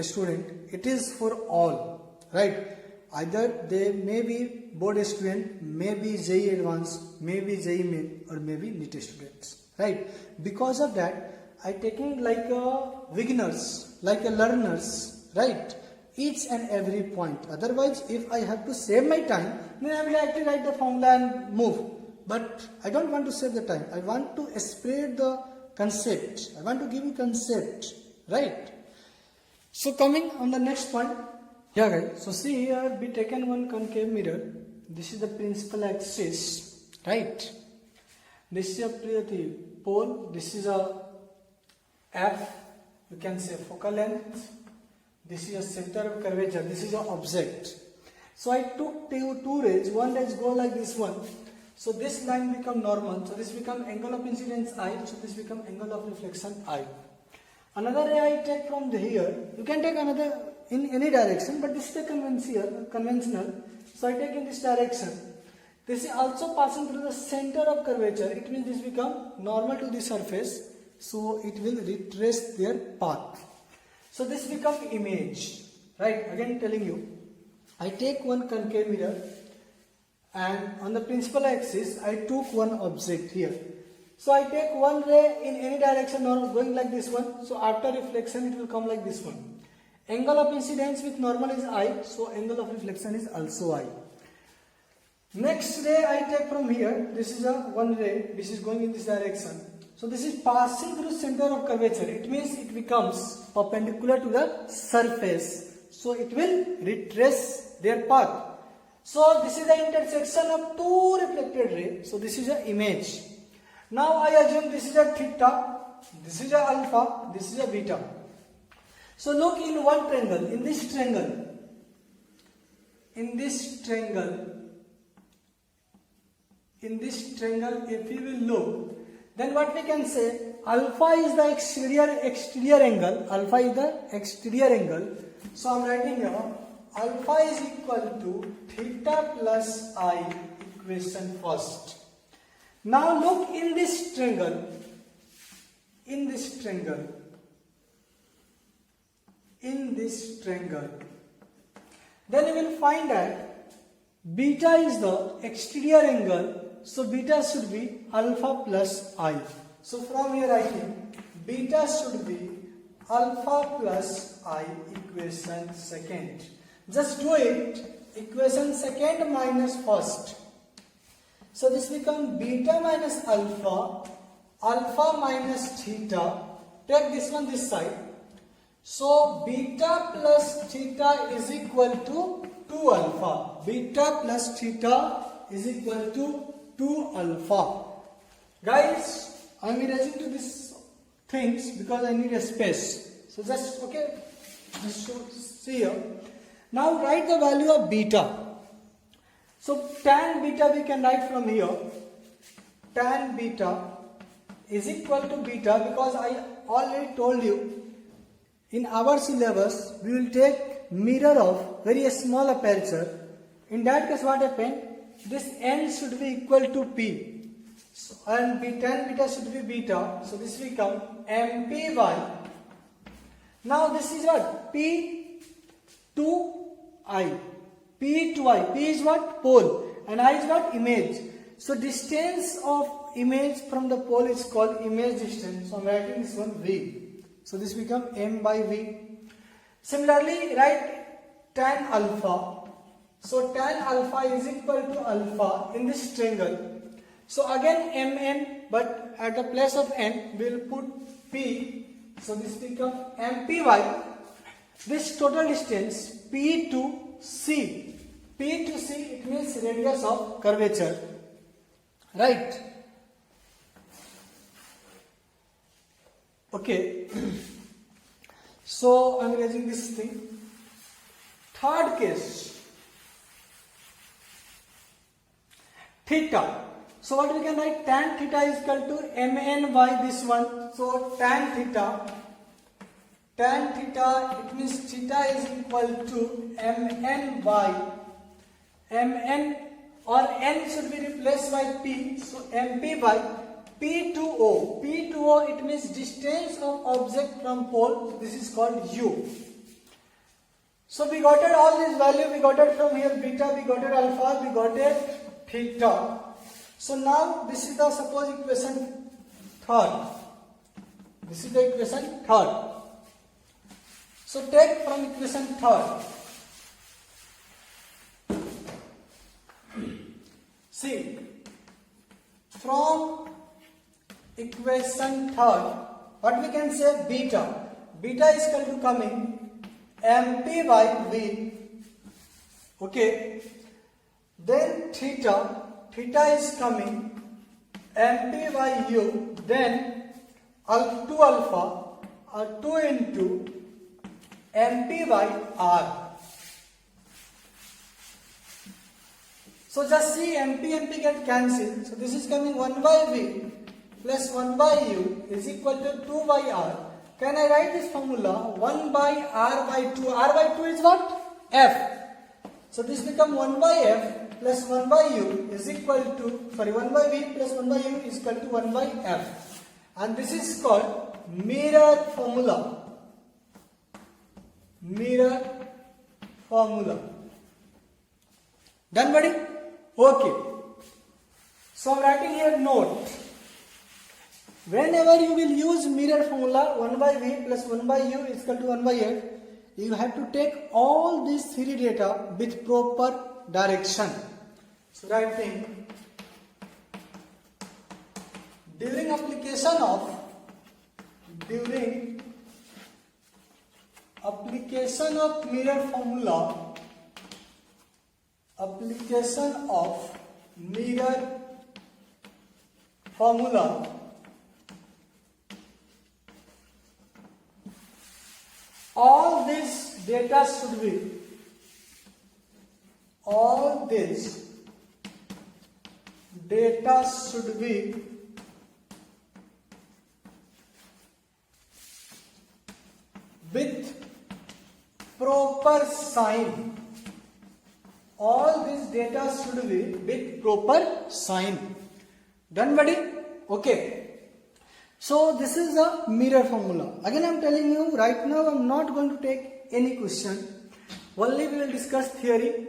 student, it is for all, right? Either they may be board student, maybe JEE advanced, maybe JEE main, or maybe NEET students, right? Because of that, I taking like a beginners, like a learners, right? Each and every point. Otherwise, if I have to save my time, then I will actually write the formula and move. But I don't want to save the time. I want to spread the concept. I want to give you concept, right? So coming on the next point. Yeah guys, so see here we taken one concave mirror. This is the principal axis, right? This is a pole, this is a F, you can say focal length. This is a center of curvature, this is an object. So I took two rays, one rays go like this one. So this line become normal, so this become angle of incidence I, so this become angle of reflection I. Another ray I take from here, you can take another in any direction, but this is the conventional. So I take in this direction. This is also passing through the center of curvature. It means this become normal to the surface. So it will retrace their path. So this become image. Right? Again telling you. I take one concave mirror and on the principal axis I took one object here. So I take one ray in any direction or going like this one. So after reflection it will come like this one. Angle of incidence with normal is I, so angle of reflection is also I. Next ray I take from here. This is a one ray which is going in this direction. So this is passing through center of curvature. It means it becomes perpendicular to the surface. So it will retrace their path. So this is the intersection of two reflected rays. So this is an image. Now I assume this is a theta, this is a alpha, this is a beta. So look in one triangle, in this triangle, if you will look, then what we can say, alpha is the exterior angle, So I am writing here, alpha is equal to theta plus I, equation first. Now look in this triangle, then you will find that beta is the exterior angle, so beta should be alpha plus I. So from here writing, beta should be alpha plus I, equation second. Just do it, equation second minus first. So this becomes beta minus alpha, alpha minus theta. Take this one this side. So beta plus theta is equal to 2 alpha. Beta plus theta is equal to 2 alpha. Guys, I am erasing to these things because I need a space. So just see here. Now write the value of beta. So tan beta we can write from here. Tan beta is equal to beta, because I already told you in our syllabus we will take mirror of very small aperture. In that case what happened? This n should be equal to p. So, and tan beta should be beta. So this becomes mpy. Now this is what? P to I. P to I. P is what? Pole. And I is what? Image. So distance of image from the pole is called image distance. So I am writing this one V. So this becomes m by V. Similarly, write tan alpha. So tan alpha is equal to alpha in this triangle. So again mn, but at the place of n we will put p. So this becomes mpy. This total distance p to c. P to c, it means radius of curvature. Right? Okay. So I am erasing this thing. Third case, theta. So what we can write? Tan theta is equal to mn by this one. So tan theta, it means theta is equal to mn by mn, or n should be replaced by p. So mp by p to o. P to o, it means distance of object from pole. This is called u. So we got it all these value. We got it from here beta, we got it alpha, we got it theta. So now this is the suppose equation third. This is the equation third. So take from equation third. See, from equation third, what we can say? Beta. Beta is equal to coming mp by v. Okay. Then theta. Theta is coming mp by u. Then 2 alpha or 2 into mp by r. So just see mp get cancelled. So this is coming 1 by v plus 1 by u is equal to 2 by r. Can I write this formula? 1 by r by 2. R by 2 is what? F. So this becomes 1 by f plus 1 by u is equal to, 1 by v plus 1 by u is equal to 1 by f. And this is called mirror formula. Mirror formula. Done, buddy? Okay. So I am writing here note. Whenever you will use mirror formula, 1 by v plus 1 by u is equal to 1 by f, you have to take all these three data with proper direction. So writing during application of mirror formula, all this data should be with proper sign. All this data should be with proper sign. Done, buddy? Okay. So this is a mirror formula. Again I am telling you, right now I am not going to take any question. Only we will discuss theory.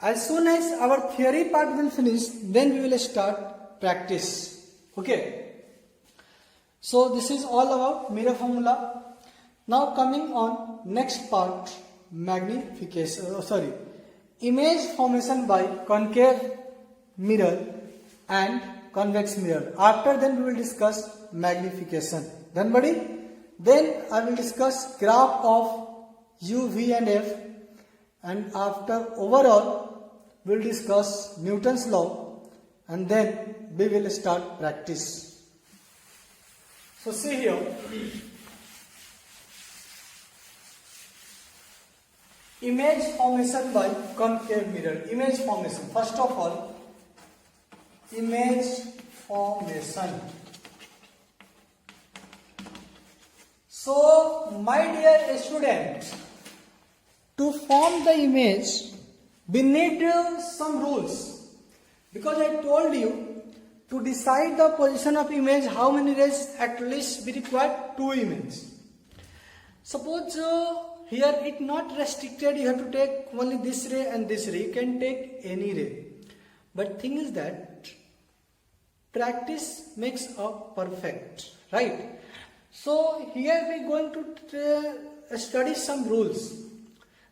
As soon as our theory part will finish, then we will start practice. Okay. So this is all about mirror formula. Now coming on next part, image formation by concave mirror and convex mirror. After then we will discuss magnification. Done, buddy? Then I will discuss graph of U, V and F, and after overall we will discuss Newton's law, and then we will start practice. So see here, image formation by concave mirror. Image formation. First of all, image formation. So, my dear students, to form the image, we need some rules. Because I told you, to decide the position of image, how many rays at least we require? 2 images. Suppose here it not restricted, you have to take only this ray and this ray. You can take any ray. But thing is that practice makes a perfect, right? So here we are going to study some rules.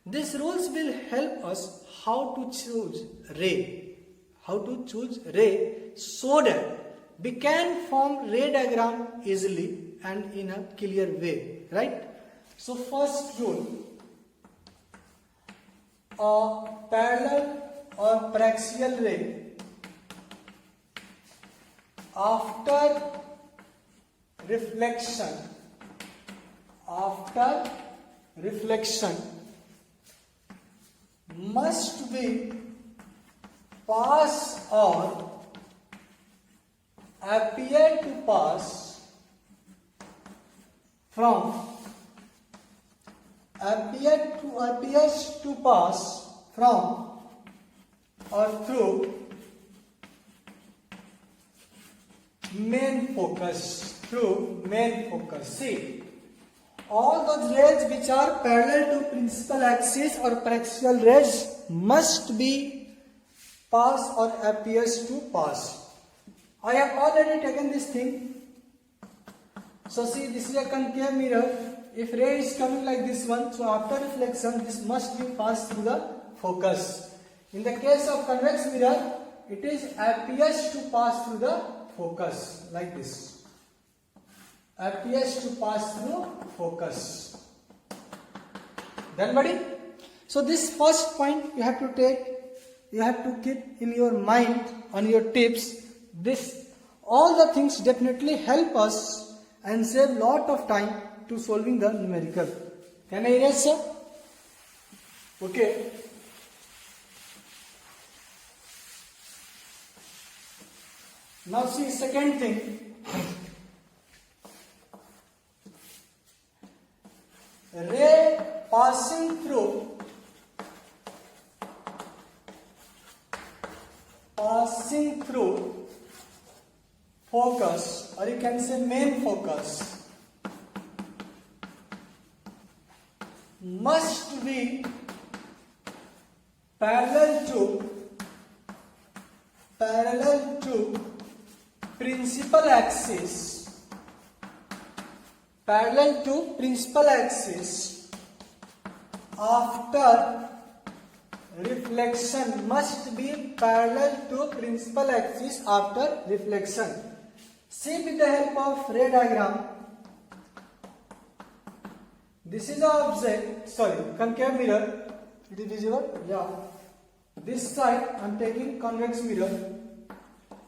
These rules will help us how to choose ray. How to choose ray so that we can form ray diagram easily and in a clear way, right? So first rule, a parallel or paraxial ray after reflection must be pass or appear to pass from or through main focus. See, all those rays which are parallel to principal axis or paraxial rays must be pass or appears to pass. I have already taken this thing. So see, this is a concave mirror. If ray is coming like this one, so after reflection, this must be passed through the focus. In the case of convex mirror, it is appears to pass through the focus, like this. Appears to pass through focus. Done, buddy? So this first point you have to take, you have to keep in your mind on your tips. This, all the things definitely help us and save lot of time to solving the numerical. Can I erase, sir? Okay. Now see second thing. Ray passing through focus, or you can say main focus, must be parallel to principal axis, after reflection must be parallel to principal axis after reflection. See, with the help of ray diagram, this is the object, concave mirror. It is visible? Yeah. This side I am taking convex mirror.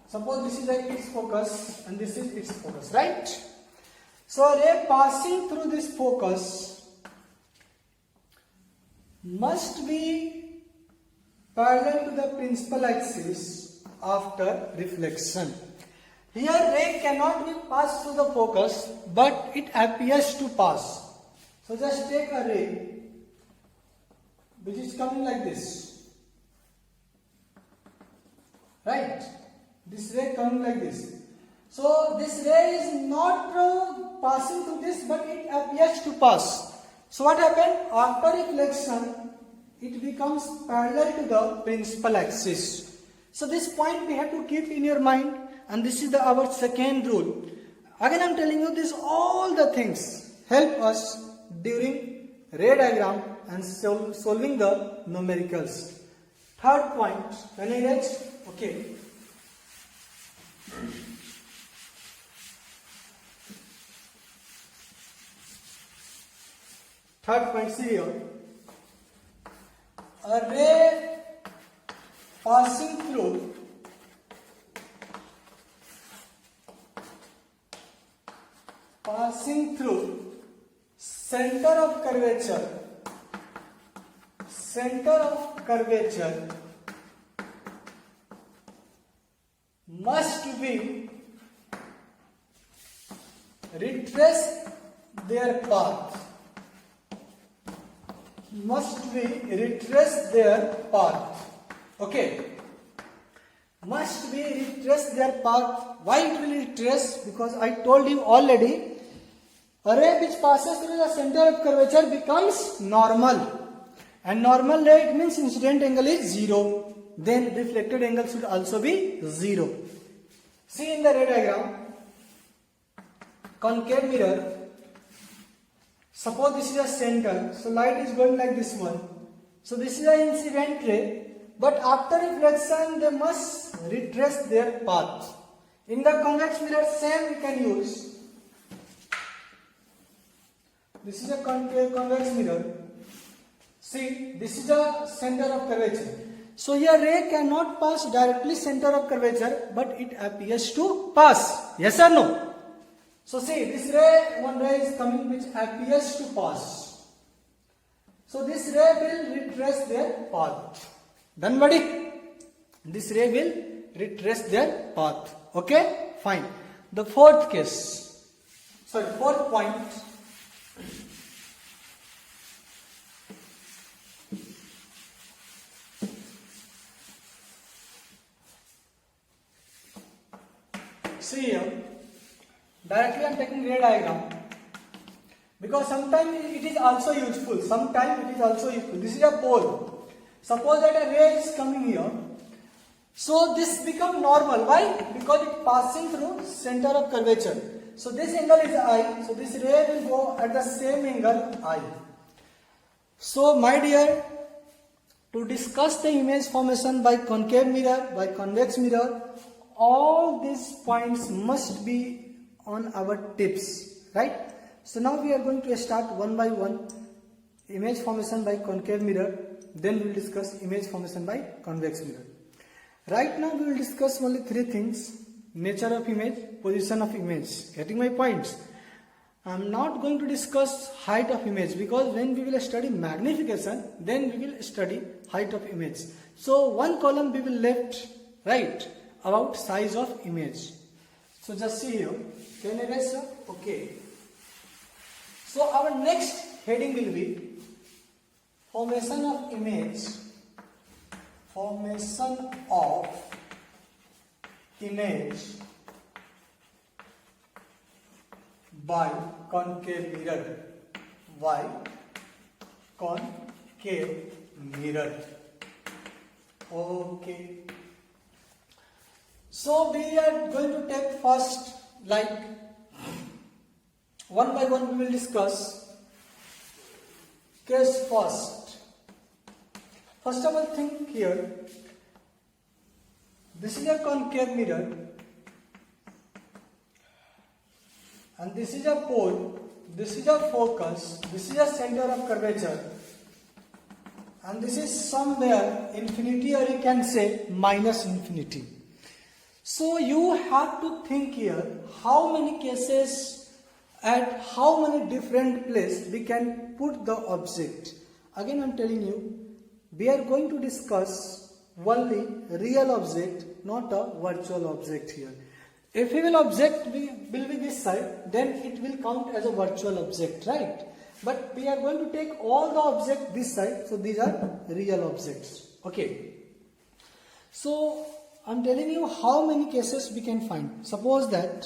Suppose this is its focus and this is its focus, right? So ray passing through this focus must be parallel to the principal axis after reflection. Here ray cannot be passed through the focus, but it appears to pass. So just take a ray which is coming like this, right? This ray coming like this. So this ray is not passing through this, but it appears to pass. So what happened? After reflection, it becomes parallel to the principal axis. So this point we have to keep in your mind, and this is our second rule. Again I am telling you this, all the things help us during ray diagram and solving the numericals. Third point, can I write? Okay. Third point, see here. A ray passing through center of curvature must be retrace their path. Okay. Must be retrace their path. Why it will retrace? Because I told you already, a ray which passes through the center of curvature becomes normal. And normal ray, it means incident angle is 0. Then reflected angle should also be 0. See in the ray diagram, concave mirror. Suppose this is a center, so light is going like this one. So this is an incident ray, but after reflection they must retrace their path. In the convex mirror, same we can use. This is a convex mirror. See, this is the center of curvature. So here ray cannot pass directly center of curvature, but it appears to pass. Yes or no? So see, this ray, one ray is coming which appears to pass. So this ray will retrace their path. Done, buddy? This ray will retrace their path. Okay? Fine. The fourth point. See here. Directly I am taking ray diagram because sometimes it is also useful. This is a pole. Suppose that a ray is coming here. So this becomes normal. Why? Because it passing through center of curvature. So this angle is I. So this ray will go at the same angle I. So my dear, to discuss the image formation by concave mirror, by convex mirror, all these points must be on our tips, right? So now we are going to start one by one. Image formation by concave mirror, then we will discuss image formation by convex mirror. Right now we will discuss only three things: nature of image, position of image. Getting my points? I am not going to discuss height of image, because when we will study magnification, then we will study height of image. So one column we will left, right, about size of image. So just see here. Can I erase, sir? Okay. So our next heading will be formation of image. Formation of image by concave mirror. By concave mirror. Okay. So we are going to take first, like one by one we will discuss. Case first. First of all, think here. This is a concave mirror and this is a pole, this is a focus, this is a center of curvature, and this is somewhere infinity, or you can say minus infinity. So you have to think here how many cases at how many different places we can put the object. Again I am telling you, we are going to discuss only real object, not a virtual object here. If a real object will be this side, then it will count as a virtual object, right? But we are going to take all the objects this side, so these are real objects. Okay. So I am telling you how many cases we can find. Suppose that,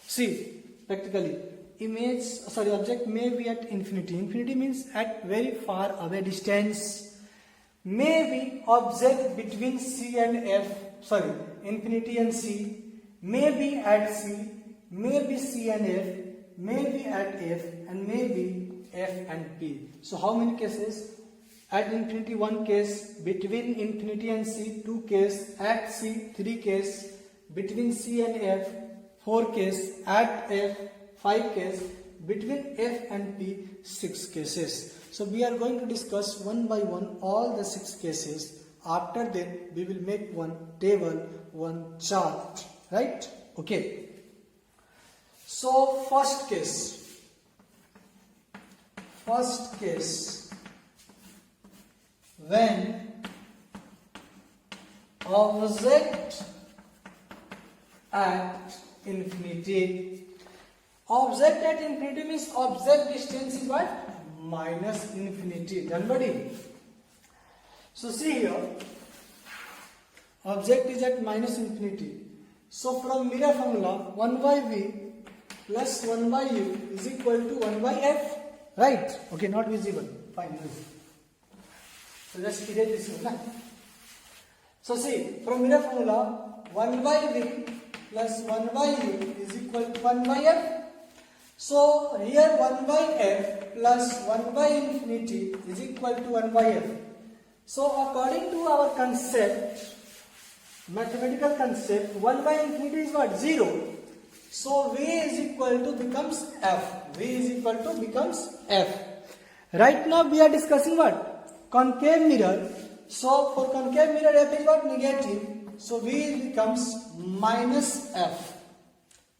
see, practically, object may be at infinity. Infinity means at very far away distance. Maybe object between C and F, infinity and C, maybe at C, maybe C and F, maybe at F, and maybe F and P. So how many cases? At infinity 1 case, between infinity and C 2 case, at C 3 case, between C and F 4 case, at F 5 case, between F and P 6 cases. So we are going to discuss one by one all the 6 cases. After that we will make one table, one chart, right? Okay. So first case, when object at infinity. Object at infinity means object distance is what? Minus infinity. Done, buddy? So see here, object is at minus infinity. So from mirror formula, 1 by V plus 1 by U is equal to 1 by F. Right? Okay, not visible. Fine. So just erase this one. So see, from mirror formula, 1 by V plus 1 by U is equal to 1 by F. So here 1 by F plus 1 by infinity is equal to 1 by F. So according to our concept, mathematical concept, 1 by infinity is what? 0. So V is equal to becomes F. V is equal to becomes F. Right now we are discussing what? Concave mirror. So for concave mirror F is what? Negative. So V becomes minus F.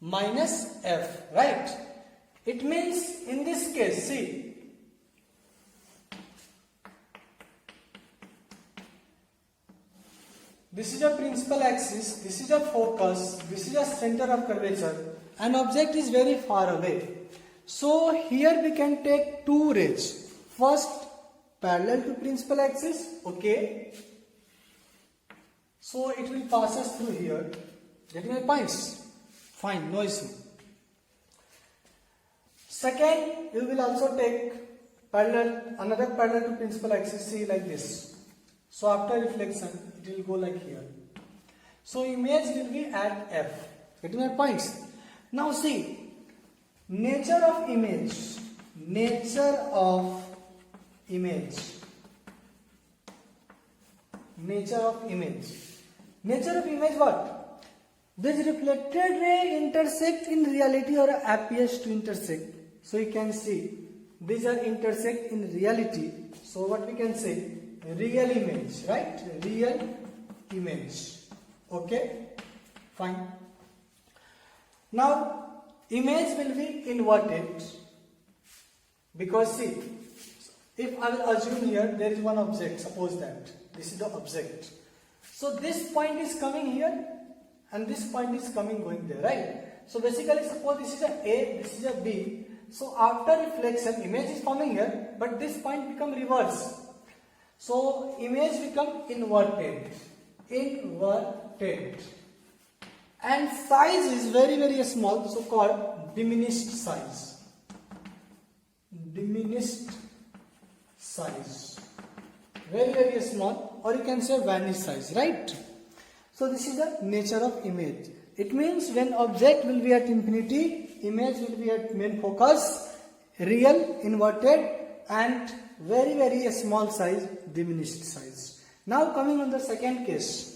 Minus F. Right? It means in this case, see, this is a principal axis, this is a focus, this is a center of curvature, and object is very far away. So here we can take two rays. First, parallel to principal axis, okay. So it will pass us through here. Getting my points? Fine, no issue. Second, we will also take another parallel to principal axis, see, like this. So after reflection, it will go like here. So image will be at F. Getting my points? Now see, nature of image. Nature of image what? This reflected ray intersect in reality or appears to intersect. So you can see these are intersect in reality. So what we can say? Real image, right? Real image. Okay? Fine. Now image will be inverted because see, if I will assume here there is one object, suppose that this is the object. So this point is coming here and this point is going there, right? So basically suppose this is a, this is a B. So after reflection, image is forming here, but this point become reverse. So image become inverted. And size is very, very small, so called diminished size. Very, very small, or you can say vanished size, right? So this is the nature of image. It means when object will be at infinity, image will be at main focus, real, inverted, and very, very small size, diminished size. Now coming on the second case.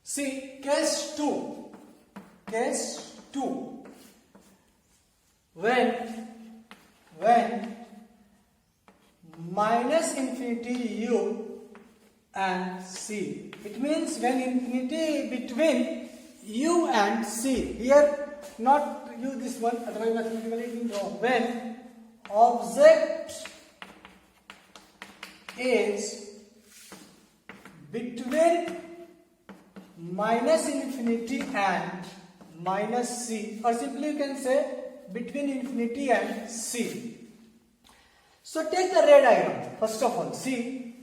See, case 2. Case 2. When minus infinity u and c. It means when infinity between u and c. Here not use this one, otherwise mathematically it will wrong. When object is between minus infinity and minus c, or simply you can say between infinity and c. So take the ray diagram. First of all, see,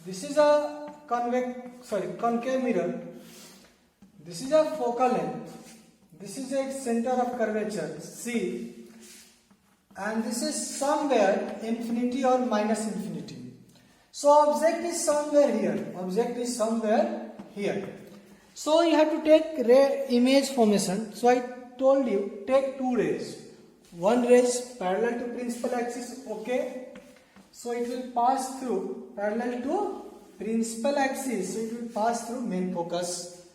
this is a concave mirror. This is a focal length. This is a center of curvature C, and this is somewhere infinity or minus infinity. So object is somewhere here. Object is somewhere here. So you have to take ray image formation. So I told you take two rays. One ray is parallel to principal axis. Okay. So it will pass through parallel to principal axis. So it will pass through main focus.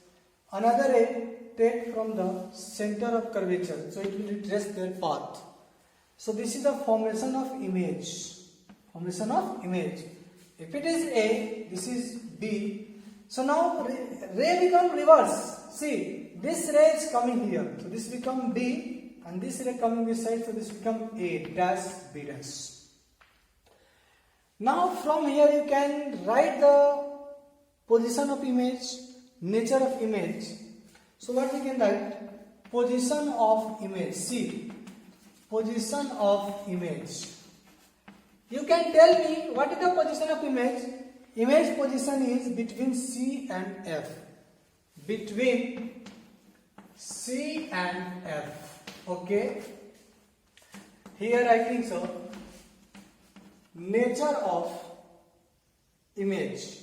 Another ray take from the center of curvature. So it will retrace their path. So this is the formation of image. Formation of image. If it is A, this is B. So now ray become reverse. See, this ray is coming here. So this become B, and this ray coming this side. So this become A dash B dash. Now from here you can write the position of image, nature of image. So what we can write? Position of image. See, position of image. You can tell me what is the position of image? Image position is between C and F. Between C and F. Okay. Here I think so. Nature of image.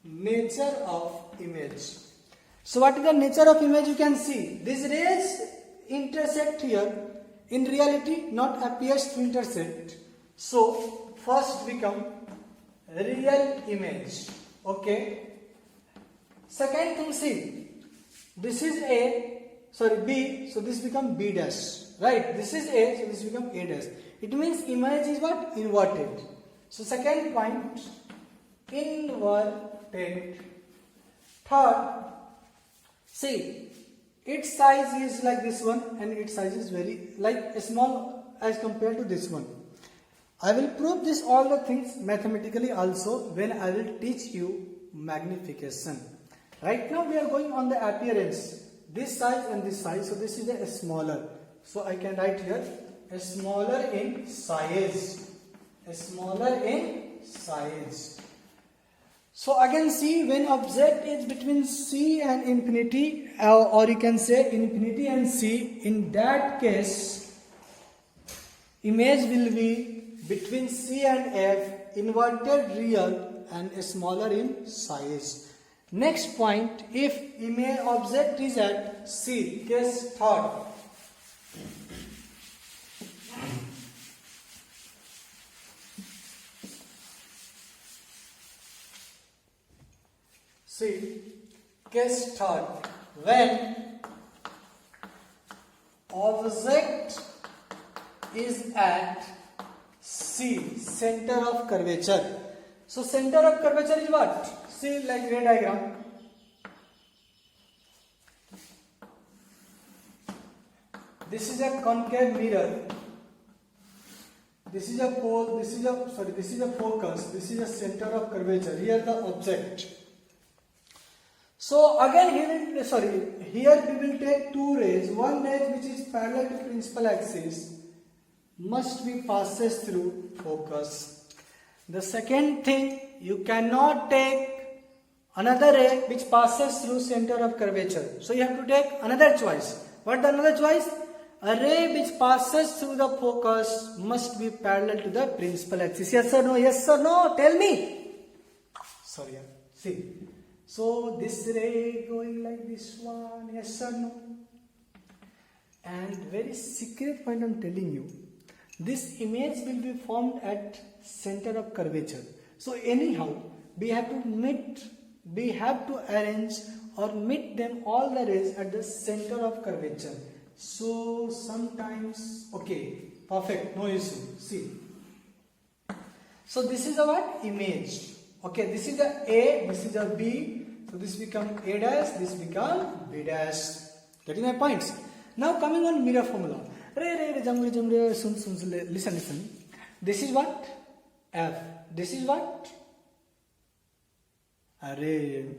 Nature of image. So what is the nature of image? You can see these rays intersect here. In reality, not appears to intersect. So first become real image. Okay. Second thing, see, this is B, so this become B dash. Right? This is A, so this become A dash. It means image is what? Inverted. So second point, inverted. Third, see, its size is like this one, and its size is very like small as compared to this one. I will prove this all the things mathematically also when I will teach you magnification. Right now we are going on the appearance. This size and this size. So this is a smaller. So I can write here a smaller in size. A smaller in size. So again see, when object is between C and infinity, or you can say infinity and C, in that case image will be between C and F, inverted real and smaller in size. Next point, if image object is at C, case third. See, case third, when object is at C, center of curvature. So center of curvature is what? See, like ray diagram. This is a concave mirror. This is a pole. This is a focus. This is a center of curvature. Here the object. So again here we will take two rays. One ray which is parallel to principal axis must be passes through focus. The second thing, you cannot take another ray which passes through center of curvature. So you have to take another choice. What the another choice? A ray which passes through the focus must be parallel to the principal axis. Yes or no? Yes or no? Tell me. Sorry. See. So this ray going like this one, yes or no? And very secret point I'm telling you, this image will be formed at center of curvature. So anyhow, we have to arrange or meet them all the rays at the center of curvature. So sometimes, okay, perfect, no issue. See. So this is our image. Okay, this is a A, this is a B. So this become A dash, this become B dash. Getting my points? Now coming on mirror formula. Listen. This is what? F. This is what? Array.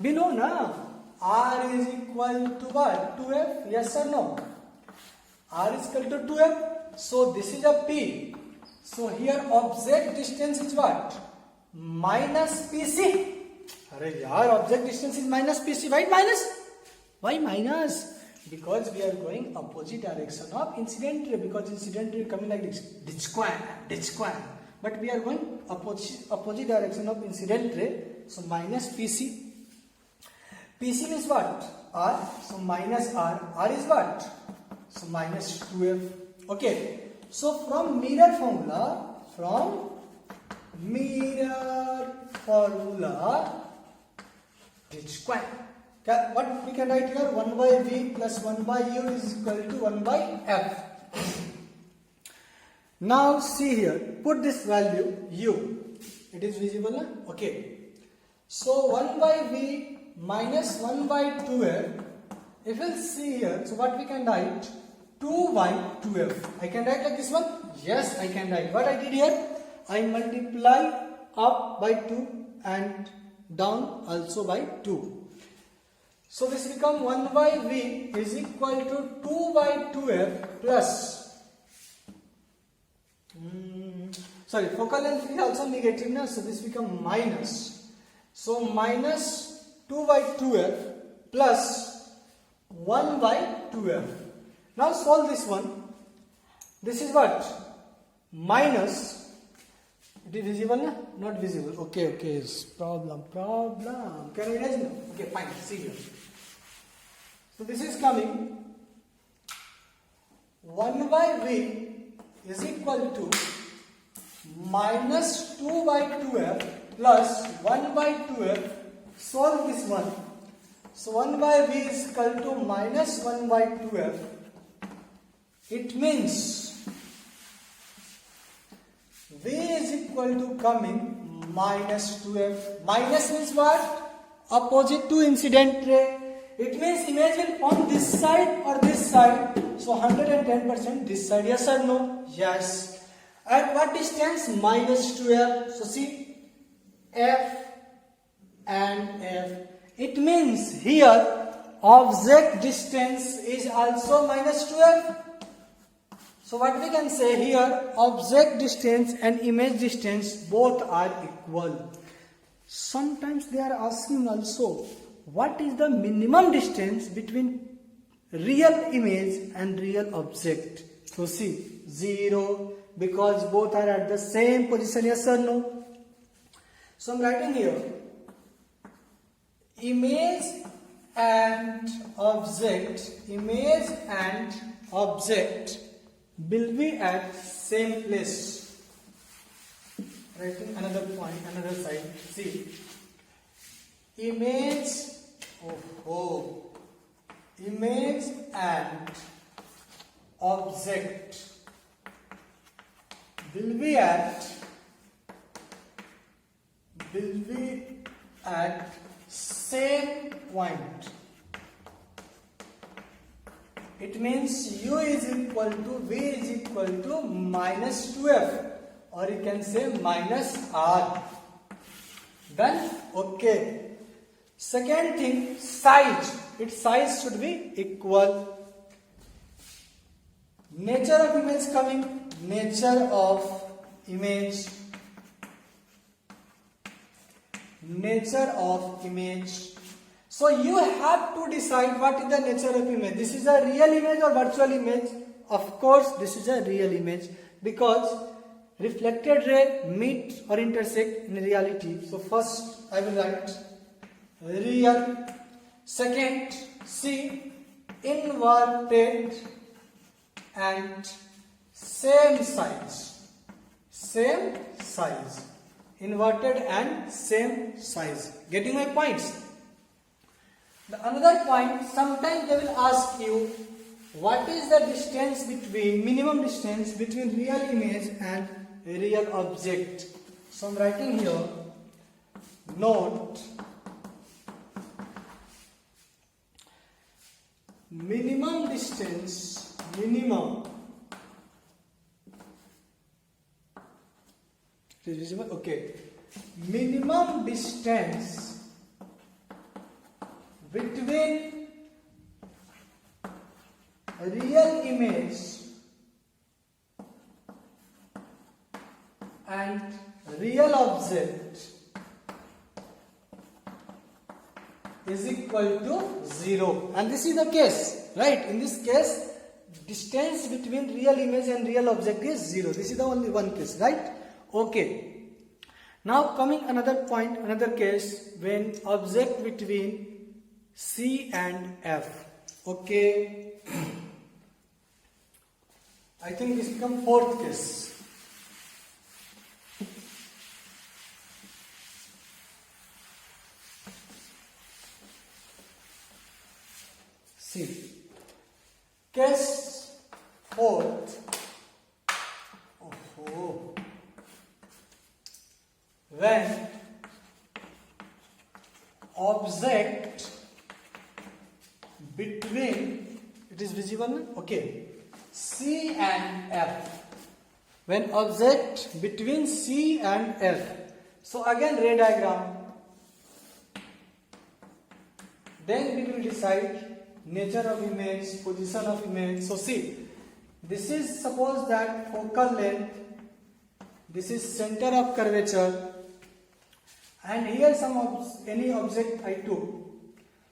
We know now. R is equal to what? 2F? Yes or no? R is equal to 2F. So this is a P. So here object distance is what? Minus PC. Array yaar, object distance is minus PC. Why minus? Why minus? Because we are going opposite direction of incident ray. Because incident ray coming like this, ditch square. But we are going opposite direction of incident ray. So minus PC. PC means what? R. So minus R. R is what? So minus 2F. Okay. So from mirror formula, ditch square. What we can write here? 1 by V plus 1 by U is equal to 1 by F. Now see here, put this value U. It is visible now? Okay. So 1 by V minus 1 by 2F. If we'll see here, so what we can write? 2 by 2F. I can write like this one? Yes, I can write. What I did here? I multiply up by 2 and down also by 2. So this become 1 by V is equal to 2 by 2F plus focal length is also negative now, so this become minus. So minus 2 by 2F plus 1 by 2F. Now solve this one. This is what? Minus. It is visible na? Not visible. Okay. Problem. Can I erase now? Okay, fine. See here. So this is coming 1 by V is equal to minus 2 by 2F plus 1 by 2F. Solve this one. So 1 by V is equal to minus 1 by 2F. It means V is equal to coming minus 2F. Minus means what? Opposite to incident ray. It means image will form this side or this side. So 110% this side. Yes or no? Yes. At what distance? Minus 2F. So see, F and F. It means here object distance is also minus 2F. So what we can say here, object distance and image distance both are equal. Sometimes they are asking also, what is the minimum distance between real image and real object? So see, 0, because both are at the same position, yes or no? So I'm writing here, image and object will be at same place. Writing another point, another side. See, image and object will be at same point. It means U is equal to V is equal to minus 2F, or you can say minus R. Then okay. Second thing, size. Its size should be equal. Nature of image coming. Nature of image. So you have to decide what is the nature of image. This is a real image or virtual image? Of course, this is a real image, because reflected ray meet or intersect in reality. So first I will write real. Second, C, inverted and same size. Same size. Inverted and same size. Getting my points? The another point, sometimes they will ask you what is the distance between, minimum distance between real image and real object. So I am writing here, note, minimum distance, minimum, it is visible, okay, minimum distance between real image and real object is equal to 0, and this is the case, right? In this case, distance between real image and real object is 0. This is the only one case, right? Okay. Now coming another point, another case, when object between C and F. Okay. I think this becomes fourth case. See. Case fourth. Oh. When object between, it is visible, okay, C and F. When object between C and F. So again ray diagram. Then we will decide nature of image, position of image. So see, this is, suppose that focal length, this is center of curvature, and here any object I took.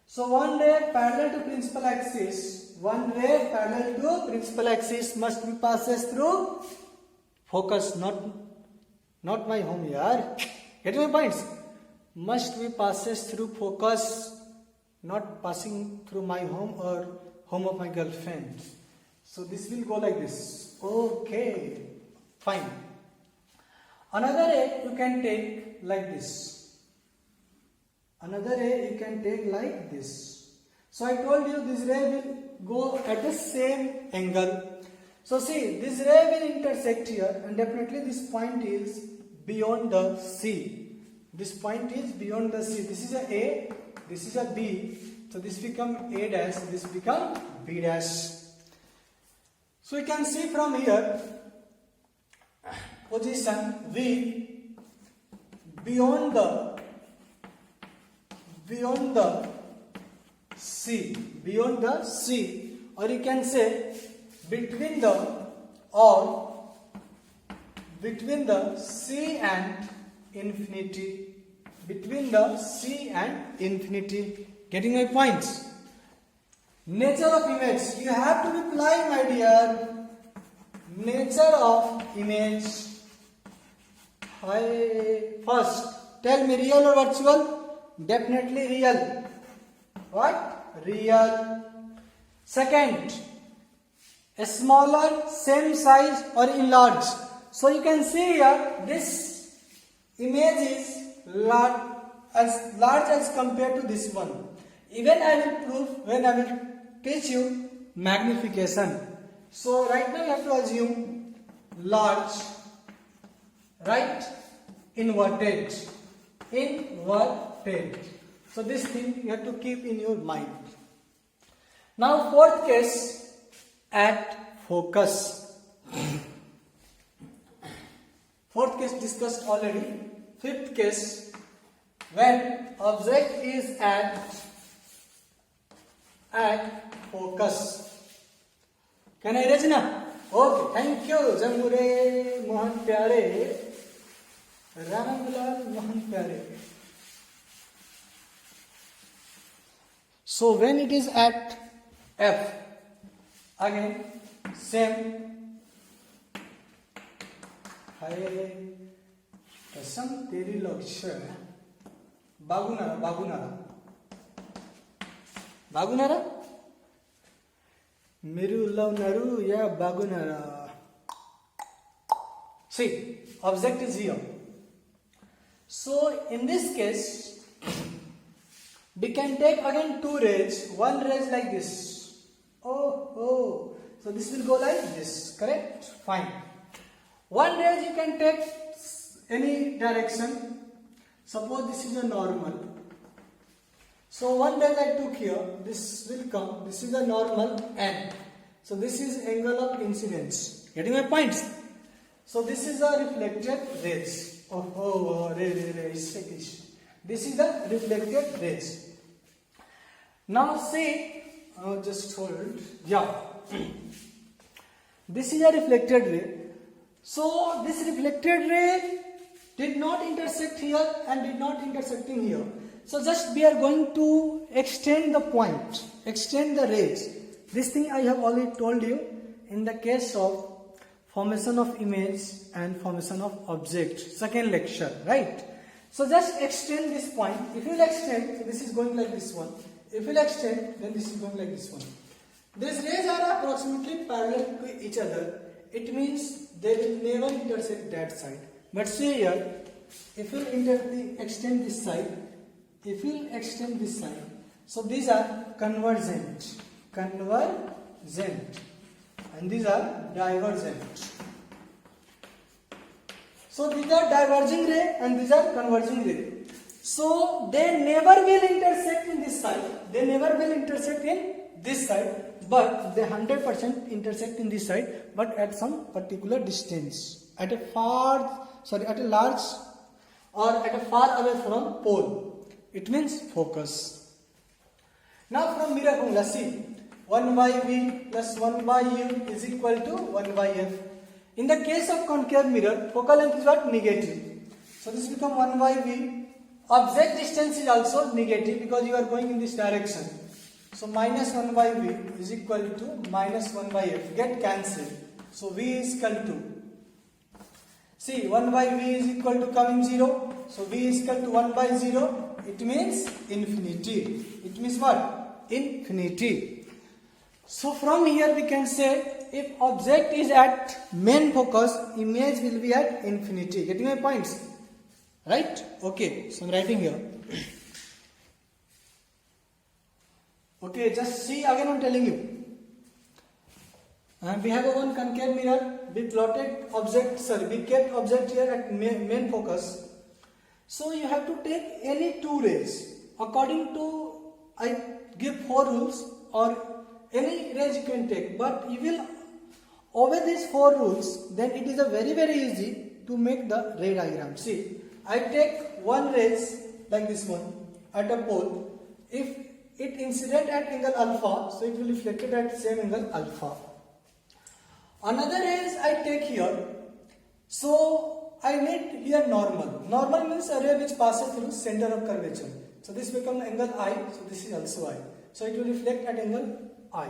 So one ray parallel to principal axis, must be passes through focus, not my home yaar. Get my points? Must be passes through focus, not passing through my home or home of my girlfriend. So this will go like this. Okay, fine. Another ray you can take like this. Another ray you can take like this. So I told you this ray will go at the same angle. So see, this ray will intersect here, and definitely this point is beyond the C. This point is beyond the C. This is a, this is a B. So this become A dash, this become B dash. So you can see from here, position V beyond the C, or you can say between the C and infinity, Getting my points? Nature of image, you have to reply, my dear. Nature of image. First, tell me, real or virtual? Definitely real. What? Real. Second, a smaller, same size or enlarged. So you can see here, this image is large as compared to this one. Even I will prove when I will teach you magnification. So right now you have to assume large, right? Inverted. So this thing you have to keep in your mind. Now fourth case, at focus. Fourth case discussed already. Fifth case, when object is at focus. Can I erase now? Okay, thank you. Jamure Mohan Pyare. Ramamulal Mohan Pyare. So when it is at F, again same हाय कसम तेरी लक्ष्य बागुनारा बागुनारा बागुनारा मेरू लवनारू या बागुनारा. See, object is here. So in this case, we can take again two rays. One ray is like this. Oh. So this will go like this. Correct? Fine. One ray you can take any direction. Suppose this is a normal. So one ray I took here. This will come. This is a normal N. So this is angle of incidence. Getting my points? So this is a reflected rays. Ray. This is the reflected rays. Now see, just hold. Yeah. This is a reflected ray. So this reflected ray did not intersect here and did not intersect in here. So just we are going to extend the point, extend the rays. This thing I have already told you in the case of formation of image and formation of object, second lecture, right? So just extend this point. If you will extend, so this is going like this one. If you will extend, then this is going like this one. These rays are approximately parallel to each other. It means they will never intersect that side. But see here, if you extend this side, if you extend this side, so these are convergent, and these are divergent. So these are diverging ray and these are converging ray. So they never will intersect in this side. They never will intersect in this side, but they 100% intersect in this side, but at some particular distance, at a large or at a far away from pole. It means focus. Now from mirror formula, see, 1 by V plus 1 by U is equal to 1 by F. In the case of concave mirror, focal length is what? Negative. So this become 1 by V. Object distance is also negative because you are going in this direction. So minus 1 by V is equal to minus 1 by F. Get cancelled. So V is equal to, see, 1 by V is equal to coming 0. So V is equal to 1 by 0. It means infinity. It means what? Infinity. So from here we can say, if object is at main focus, image will be at infinity. Getting my points? Right? Okay. So I'm writing here. Okay, just see again I'm telling you. And we have a one concave mirror. We plotted object, we kept object here at main focus. So you have to take any two rays. According to, I give 4 rules, or any rays you can take, but you will obey these 4 rules, then it is a very easy to make the ray diagram. See, I take one rays like this one at a pole. If it incident at angle alpha, so it will reflect it at same angle alpha. Another rays I take here, so I need here normal. Normal means a ray which passes through center of curvature. So this becomes angle I, so this is also I. So it will reflect at angle I.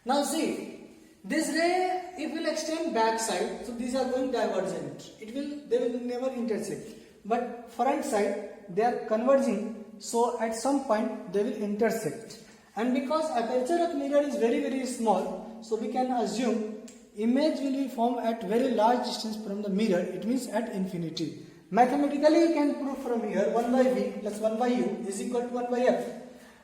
Now see, this ray, it will extend back side, so these are going divergent. They will never intersect. But front side, they are converging, so at some point they will intersect. And because aperture of mirror is very small, so we can assume image will be formed at very large distance from the mirror. It means at infinity. Mathematically you can prove from here 1 by V plus 1 by U is equal to 1 by F.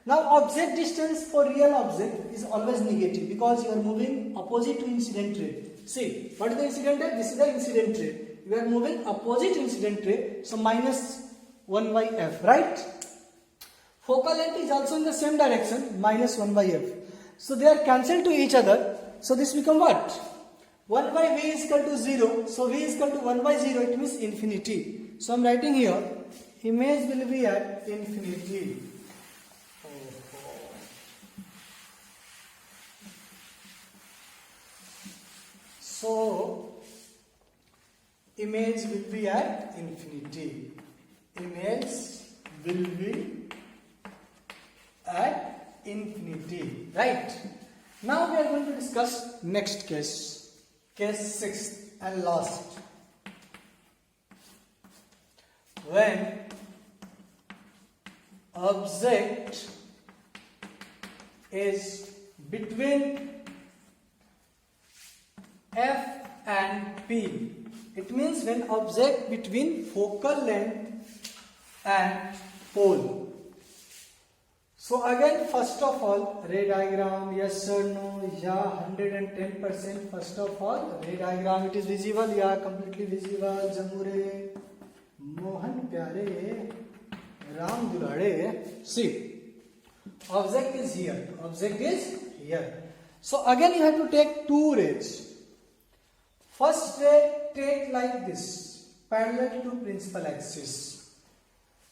Now object distance for real object is always negative because you are moving opposite to incident ray. See, what is the incident ray? This is the incident ray. You are moving opposite incident ray, so minus 1 by F, right? Focal length is also in the same direction, minus 1 by F. So they are cancelled to each other. So this become what? 1 by V is equal to 0. So V is equal to 1 by 0. It means infinity. So I am writing here, image will be at infinity. So image will be at infinity. Image will be at infinity. Right? Now we are going to discuss next case. Case 6th and last. when object is between F and P. It means when object between focal length and pole. So again, first of all, ray diagram, yes or no, yeah, 110%. First of all, ray diagram, it is visible, yeah, completely visible. Jamure, Mohan Pyare, Ram Dulade. See, object is here. Object is here. So again, you have to take two rays. First ray, take like this, parallel to principal axis.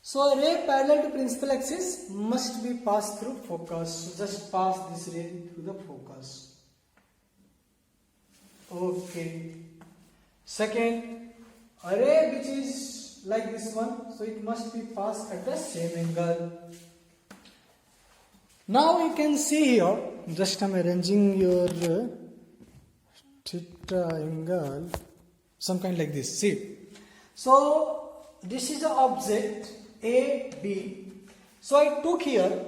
So a ray parallel to principal axis must be passed through focus. So just pass this ray through the focus. Okay. Second, a ray which is like this one, so it must be passed at the same angle. Now you can see here, just I'm arranging your theta angle, some kind like this. See, so this is the object A, B. So I took here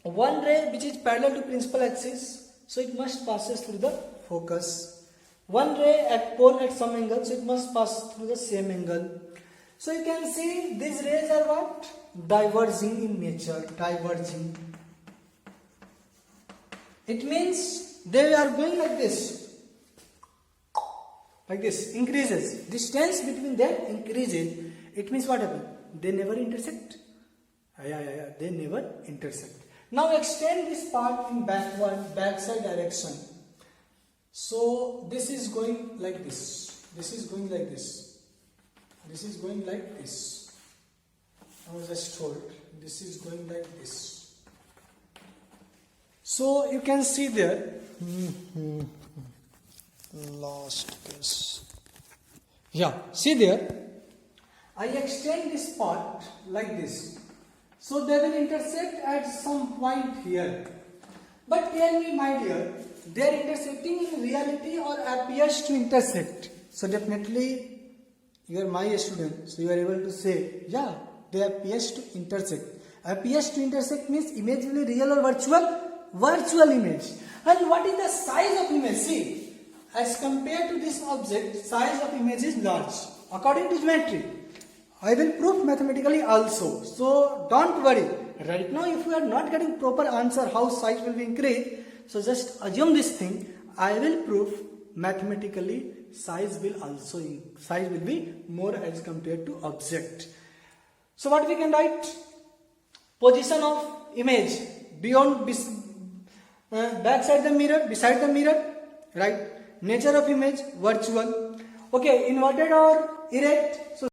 one ray which is parallel to principal axis, so it must passes through the focus. One ray at pole at some angle, so it must pass through the same angle. So you can see these rays are what? Diverging in nature, diverging. It means they are going like this, increases. Distance between them increases. It means what happened? They never intersect. They never intersect. Now extend this part in backside direction. So this is going like this. This is going like this. This is going like this. I was just told. This is going like this. So you can see there. Lost case. Yeah, see there. I extend this part like this. So they will intersect at some point here. But tell me, my dear, they are intersecting in reality or appears to intersect? So definitely you are my student. So you are able to say, yeah, they appears to intersect. Appears to intersect means image will be real or virtual? Virtual image. And what is the size of image? See, as compared to this object, size of image is large. According to geometry. I will prove mathematically also. So don't worry. Right now if you are not getting proper answer how size will be increased, so just assume this thing. I will prove mathematically size will be more as compared to object. So what we can write? Position of image beyond backside the mirror, beside the mirror, right? Nature of image virtual. Okay, inverted or erect. So